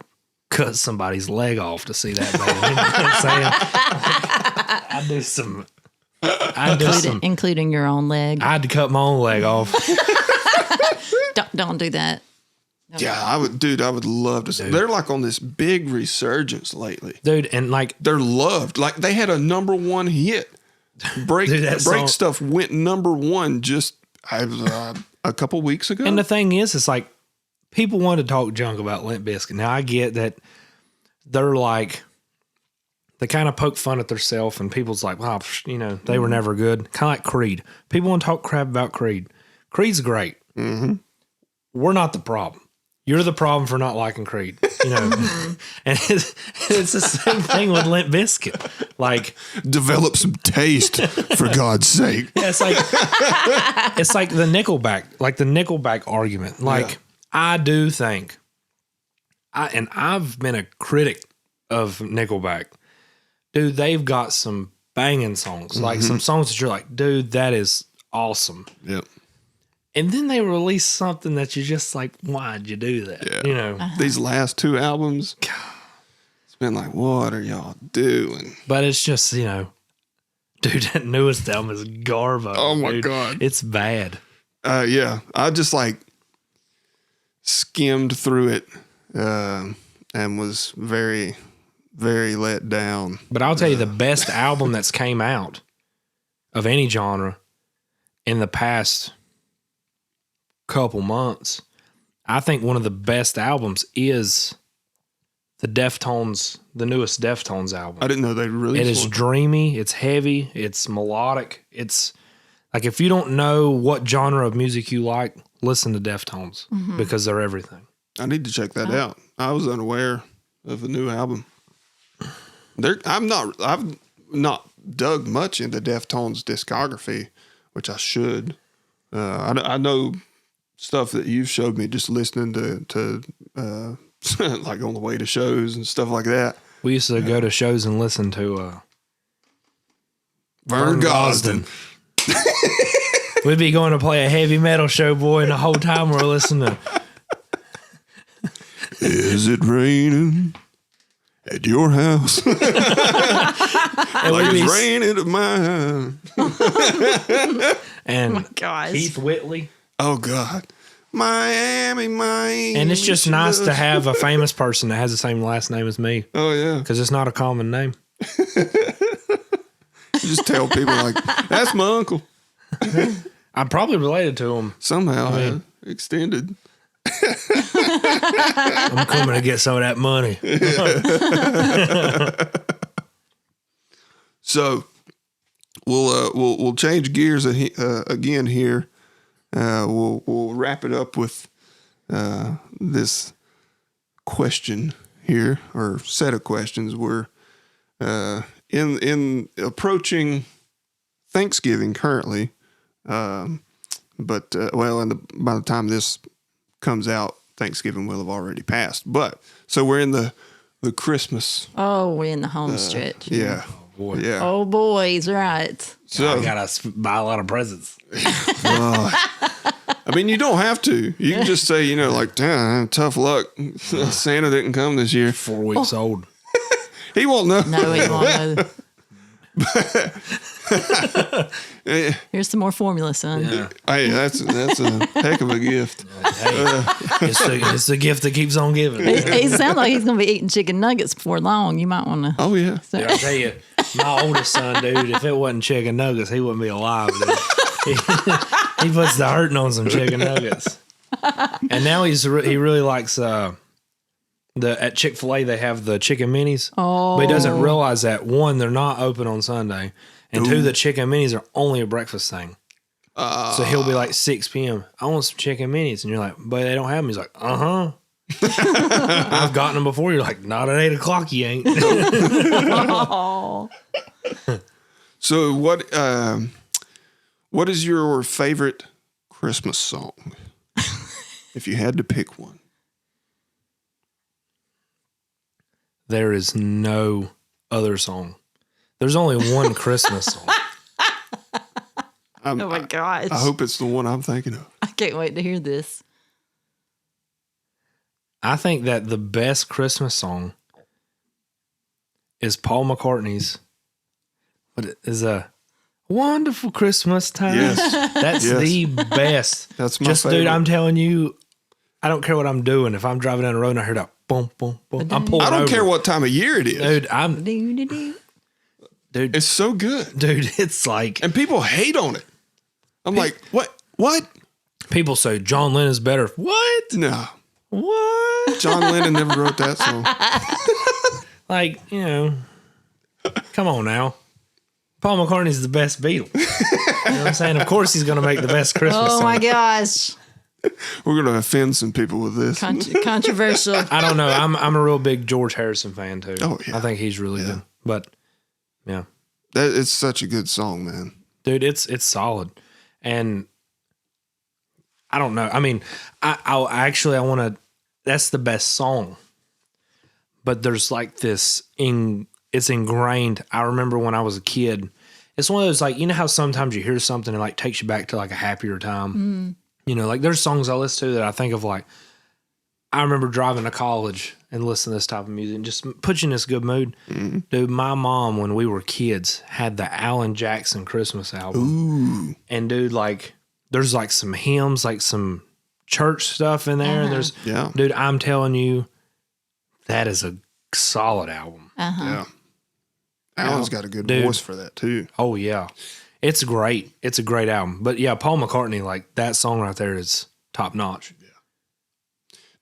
cut somebody's leg off to see that band. You know what I'm saying? Including your own leg. I had to cut my own leg off. Don't do that. Yeah, I would love to see. They're like on this big resurgence lately. Dude, and like they're loved. Like they had a #1 hit. Break Stuff went #1 just a couple weeks ago. And the thing is, it's like people want to talk junk about Limp Bizkit. Now I get that they're like they kind of poke fun at themselves, and people's like, "Wow, you know, they were never good." Kind of like Creed. People want to talk crap about Creed. Creed's great. Mm-hmm. We're not the problem. You're the problem for not liking Creed, you know. And it's the same thing with Limp Bizkit. Like, develop some taste, for God's sake. Yeah, it's like the Nickelback argument. Like, I do think, and I've been a critic of Nickelback. Dude, they've got some banging songs, like some songs that you're like, dude, that is awesome. Yep. And then they release something that you're just like, why'd you do that? Yeah. You know, these last 2 albums, it's been like, what are y'all doing? But it's just, you know, dude, that newest album is garbo. Oh my dude. God. It's bad. Yeah. I just like skimmed through it and was very, very let down. But I'll tell you the best album that's came out of any genre in the past couple months, I think one of the best albums is the Deftones, the newest Deftones album. I didn't know they released it is one. Dreamy, it's heavy, it's melodic. It's like if you don't know what genre of music you like, listen to Deftones because they're everything. I need to check that out. I was unaware of a new album. I've not dug much into Deftones discography, which I should. I know stuff that you've showed me just listening to like on the way to shows and stuff like that. We used to go to shows and listen to Vern Gosdin. We'd be going to play a heavy metal show, boy, and the whole time we're listening to Is it raining at your house? Like it's raining at mine. And oh my gosh. Keith Whitley. Oh God. Miami. And it's just nice to have a famous person that has the same last name as me. Oh yeah. Because it's not a common name. You just tell people like, that's my uncle. I'm probably related to him. Somehow, extended. I'm coming to get some of that money. So we'll change gears again here. We'll wrap it up with this question here, or set of questions. We're in approaching Thanksgiving currently, but by the time this comes out, Thanksgiving will have already passed. But so we're in the Christmas. Oh, we're in the home stretch. Yeah. Oh, boy. Yeah. Oh, boys, right. So I gotta buy a lot of presents. I mean, you don't have to. You can just say, like, damn, tough luck. Santa didn't come this year. 4 weeks old. He won't know. No, he won't know. Here's some more formula, son. Yeah. Hey, that's a heck of a gift. It's the gift that keeps on giving. He sounds like he's going to be eating chicken nuggets before long. You might want to. Oh yeah. Dude, I tell you, my oldest son, dude, if it wasn't chicken nuggets, he wouldn't be alive, dude. He puts the hurting on some chicken nuggets. And now he really likes at Chick-fil-A they have the chicken minis. Oh. But he doesn't realize that one, they're not open on Sunday. And two, the chicken minis are only a breakfast thing. So he'll be like 6 p.m. I want some chicken minis. And you're like, but they don't have them. He's like, uh-huh. I've gotten them before. You're like, not at 8 o'clock, you ain't. Oh. So what is your favorite Christmas song? If you had to pick one. There is no other song. There's only one Christmas song. Oh my gosh. I hope it's the one I'm thinking of. I can't wait to hear this. I think that the best Christmas song is Paul McCartney's. What is a wonderful Christmas time? Yes. That's the best. That's my favorite. Dude, I'm telling you, I don't care what I'm doing. If I'm driving down the road and I hear that boom, boom, boom, I'm pulling I don't over. care what time of year it is. Dude, It's so good. dude, it's like, And people hate on it. I'm like, what? people say John Lennon's better. What? No. What? John Lennon never wrote that song. Like, come on now. Paul McCartney's the best Beatle. You know what I'm saying? Of course he's going to make the best Christmas Oh song. my gosh. We're going to offend some people with this. Controversial. I don't know. I'm a real big George Harrison fan too. Oh, yeah. I think he's really good. But yeah, It's such a good song, man. dude, it's solid. And I don't know. I mean, I want to. That's the best song. But there's like this it's ingrained. I remember when I was a kid. It's one of those, like, you know how sometimes you hear something and like takes you back to like a happier time. Like there's songs I listen to that I think of, like, I remember driving to college and listening to this type of music and just puts you in this good mood. Dude, my mom, when we were kids, had the Alan Jackson Christmas album. Ooh. And dude, like, there's like some hymns, like some church stuff in there. And there's, dude, I'm telling you, that is a solid album. Yeah. Alan's got a good Dude. voice for that too. Oh yeah. It's great. It's a great album. But yeah, Paul McCartney, like, that song right there is top notch.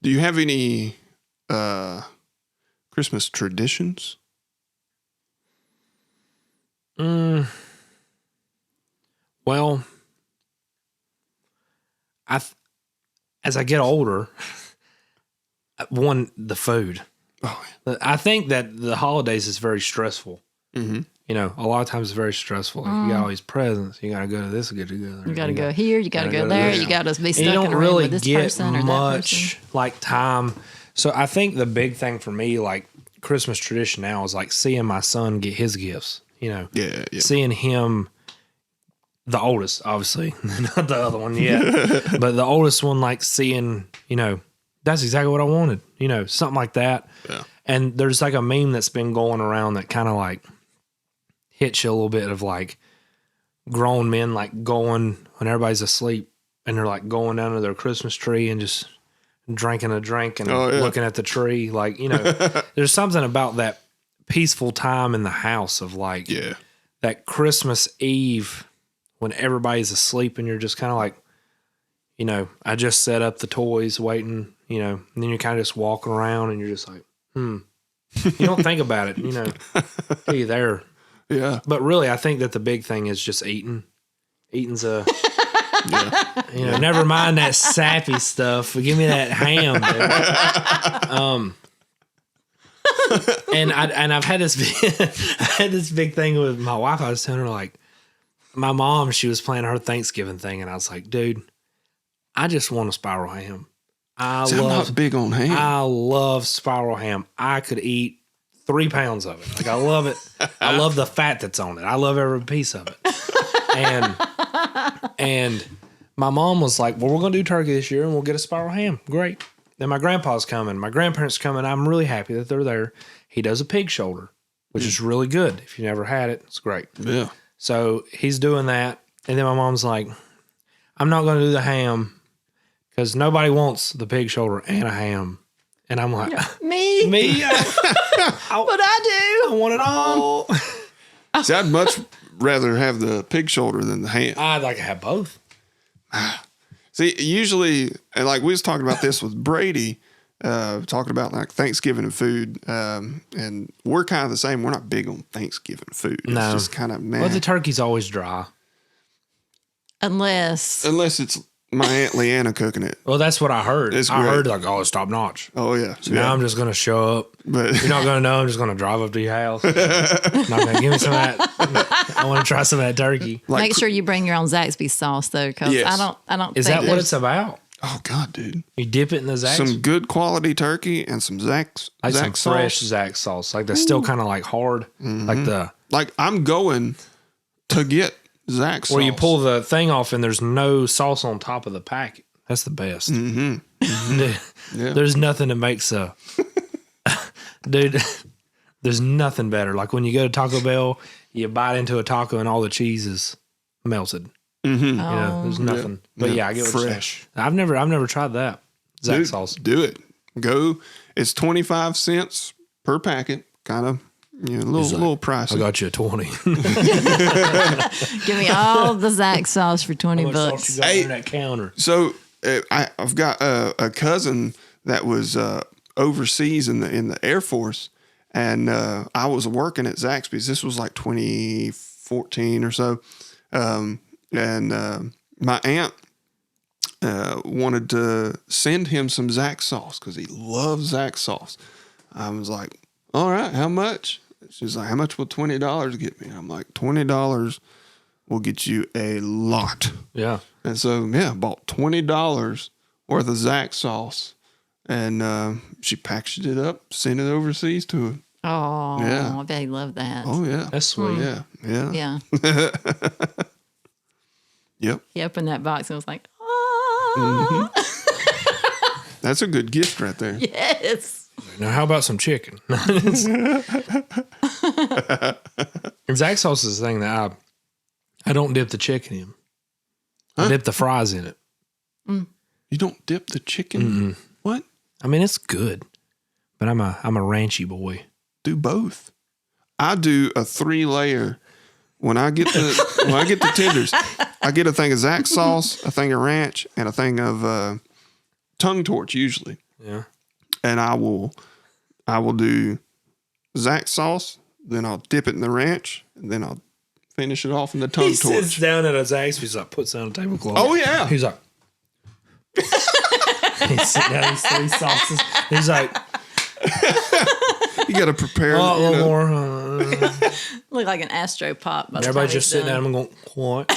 Do you have any Christmas traditions? Well, as I get older, the food. Oh, I think that the holidays is very stressful. Mm-hmm. A lot of times it's very stressful. Like, you got all these presents. You got to go to this, get together. You got to go here. You got to go there. You got to be stuck you don't in a room really with this get person or much like time. So I think the big thing for me, like Christmas tradition now, is like seeing my son get his gifts. Yeah. Seeing him, the oldest, obviously, not the other one yet, but the oldest one, like seeing, that's exactly what I wanted. Something like that. Yeah. And there's like a meme that's been going around that kind of like hits you a little bit of like grown men like going when everybody's asleep and they're like going down to their Christmas tree and just drinking a drink and looking at the tree. Like, there's something about that peaceful time in the house of like that Christmas Eve when everybody's asleep and you're just kind of like, I just set up the toys waiting, and then you're kind of just walking around and you're just like, You don't think about it, till you're there. Yeah. But really, I think that the big thing is just eating. Eating's a, never mind that sappy stuff. Give me that ham, dude. And I've had this big thing with my wife. I was telling her, like, my mom, she was planning her Thanksgiving thing, and I was like, dude, I just want a spiral ham. I'm not big on ham. I love spiral ham. I could eat 3 pounds of it. Like, I love it. I love the fat that's on it. I love every piece of it. And my mom was like, well, we're going to do turkey this year and we'll get a spiral ham. Great. Then my grandpa's coming. My grandparents are coming. I'm really happy that they're there. He does a pig shoulder. which is really good. If you never had it, it's great. Yeah. So he's doing that. And then my mom's like, I'm not going to do the ham because nobody wants the pig shoulder and a ham. And I'm like, Me? me? What I I want it all. See, I'd much rather have the pig shoulder than the ham. I'd like to have both. See, usually, and like we was talking about this with Brady, talking about like Thanksgiving and food, and we're kind of the same. We're not big on Thanksgiving food. It's No. just kind of Well, the turkey's always dry. Unless Unless it's my Aunt Leanna cooking it. Well, that's what I heard. It's I great. heard like, oh, it's top notch. Oh, yeah. So now I'm just going to show up. But You're not going to know. I'm just going to drive up to your house. Not going to give me some of that. I want to try some of that turkey. like, make sure you bring your own Zaxby's sauce though, because Yes. I don't. Is think that what it's about? oh, God, dude. You dip it in the Zax? Some good quality turkey and some Zax like some sauce. fresh Zax sauce. Like that's still kind of like hard. Like the Like, I'm going to get Zax sauce. where you pull the thing off and there's no sauce on top of the packet. That's the best. Dude, Yeah. There's nothing that makes a dude. There's nothing better. Like when you go to Taco Bell, you bite into a taco and all the cheese is melted. Mm-hmm. You know, there's nothing. But yeah, I get what you're saying. fresh. I've never tried that Zax Dude, sauce. do it. Go. It's 25 cents per packet. Kind of, little pricey. I got you a 20. Give me all the Zax sauce for $20. You got on that counter. So I've got a cousin that was overseas in the Air Force, and I was working at Zaxby's. This was like 2014 or so, and my aunt wanted to send him some Zax sauce because he loves Zax sauce. I was like, all right, how much? She's like, how much will $20 get me? I'm like, $20 will get you a lot. Yeah. And so, I bought $20 worth of Zax sauce, and she packaged it up, sent it overseas to him. Oh, Yeah. I bet he loved that. Oh, yeah. That's sweet. Yeah. Yeah. Yep. He opened that box and was like, oh, That's a good gift right there. yes. Now, how about some chicken? And Zax sauce is the thing that I don't dip the chicken in. I dip the fries in it. You don't dip the chicken? What? I mean, it's good, but I'm a ranchy boy. Do both. I do a 3-layer. When I get the tenders, I get a thing of Zax sauce, a thing of ranch, and a thing of tongue torch usually. Yeah. And I will do Zax sauce, then I'll dip it in the ranch, and then I'll finish it off in the tongue He torch. sits down at a Zaxby's, like puts down a tablecloth. Oh yeah. He's like, he's sitting down, he's 3 sauces. He's like, You got to prepare. oh, a you little know. more. Look like an Astro Pop. By the Everybody time just he's sitting done. down and I'm going, what?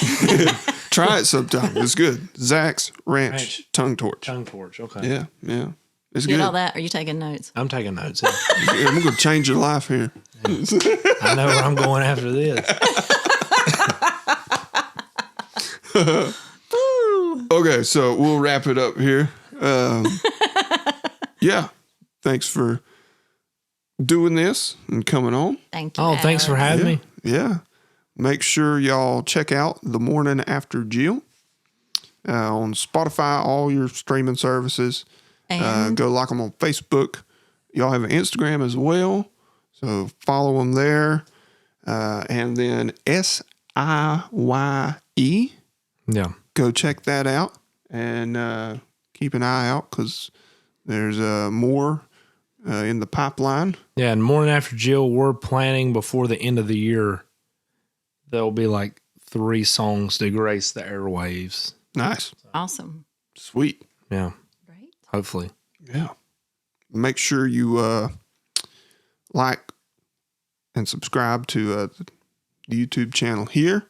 Try it sometime. It's good. Zax ranch, Ranch. tongue torch. Tongue torch. Okay. Yeah, yeah. It's Get good. all that? Are you taking notes? I'm taking notes. I'm going to change your life here. I know where I'm going after this. Okay, so we'll wrap it up here. Yeah, thanks for doing this and coming on. Thank you. Oh, thanks for Alex. having me. Yeah. Make sure y'all check out The Mourning After Jill on Spotify, all your streaming services. And Go like them on Facebook. Y'all have an Instagram as well, so follow them there. And then SIYE. Yeah. Go check that out and keep an eye out because there's more in the pipeline. Yeah. And Mourning After Jill, we're planning before the end of the year, there'll be like 3 songs to grace the airwaves. Nice. awesome. Sweet. Yeah. Great. Hopefully. Yeah. Make sure you like and subscribe to the YouTube channel here.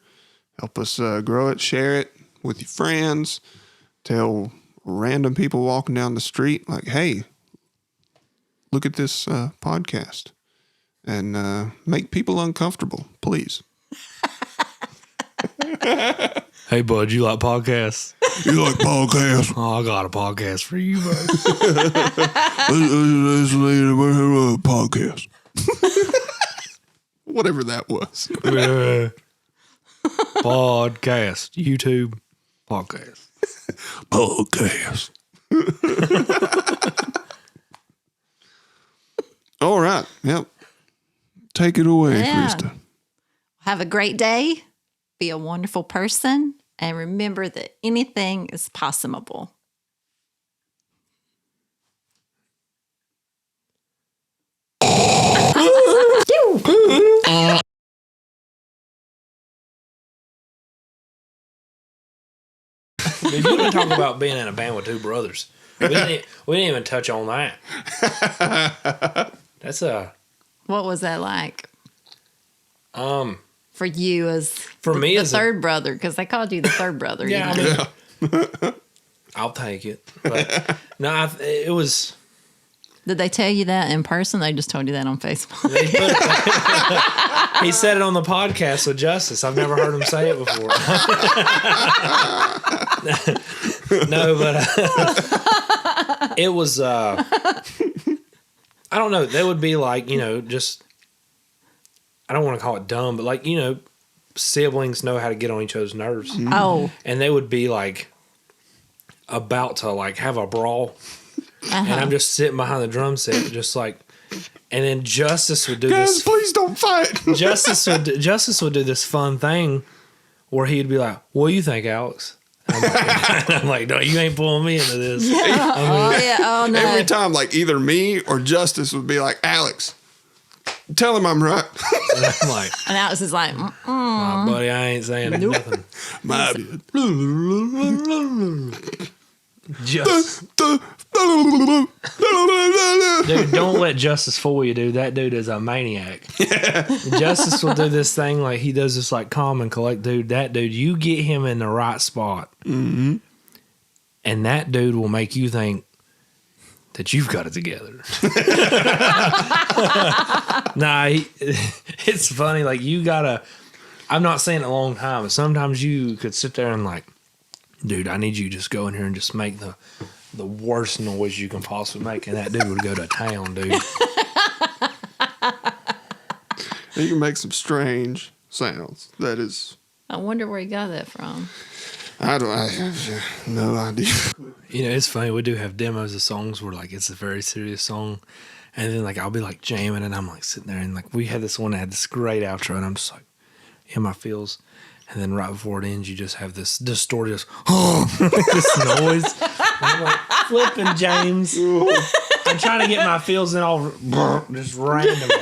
Help us grow it. Share it with your friends. Tell random people walking down the street, like, hey, look at this podcast. And make people uncomfortable, please. Hey, bud, you like podcasts? You like podcasts? Oh, I got a podcast for you, bud. Let's podcast. Whatever that was. Podcast. YouTube. Podcast. Podcast. All right. Yep. Take it away, Krista. Have a great day. Be a wonderful person. And remember that anything is Possumable. Dude, you didn't talk about being in a band with two brothers. We didn't even touch on that. That's What was that like? For you as me the as third brother, because they called you the third brother. Yeah, you know? I mean, I'll take it. But no, it was. Did they tell you that in person? They just told you that on Facebook. He said it on the podcast with Justice. I've never heard him say it before. No, but it was. I don't know. They would be like, just. I don't want to call it dumb, but like, siblings know how to get on each other's nerves. Oh. And they would be like about to like have a brawl. And I'm just sitting behind the drum set, just like, and then Justice would do Guys, please don't fight. Justice would do this fun thing where he'd be like, "What do you think, Alex?" I'm like, "No, you ain't pulling me into this." Oh no! Every time, like either me or Justice would be like, "Alex, tell him I'm right." And I'm like, and Alex is like, "Nah, buddy, I ain't saying nothing." My bad. Dude, don't let Justice fool you, dude. That dude is a maniac. Justice will do this thing like he does this like calm and collect, dude. That dude, you get him in the right spot, and that dude will make you think that you've got it together. It's funny. Like you gotta. I'm not saying it a long time, but sometimes you could sit there and like, dude, I need you to just go in here and just make the worst noise you can possibly make, and that dude would go to town, dude. You can make some strange sounds. That is. I wonder where he got that from. I have no idea. It's funny. We do have demos of songs where like it's a very serious song, and then like I'll be like jamming, and I'm like sitting there, and like we had this one that had this great outro, and I'm just like in my feels. And then right before it ends, you just have this distorted, this noise. And I'm like, flipping James. I'm trying to get my feels in all just randomly.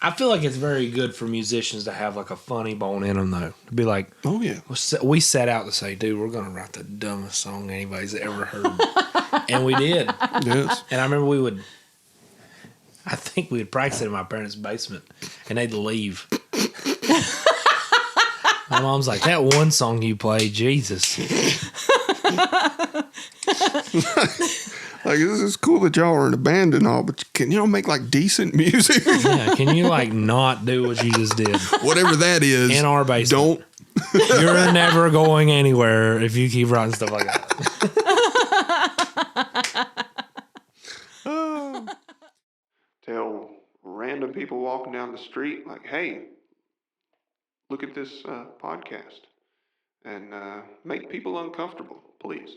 I feel like it's very good for musicians to have like a funny bone in them, though. To be like, oh yeah, we set out to say, dude, we're gonna write the dumbest song anybody's ever heard, and we did. Yes. And I remember I think we would practice it in my parents' basement, and they'd leave. My mom's like, that one song you play, Jesus. Like, this is cool that y'all are in a band and all, but can y'all make like decent music? Yeah, can you like not do what you just did? Whatever that is. In our basement. Don't. You're never going anywhere if you keep writing stuff like that. Tell random people walking down the street, like, hey, look at this podcast, and make people uncomfortable, please.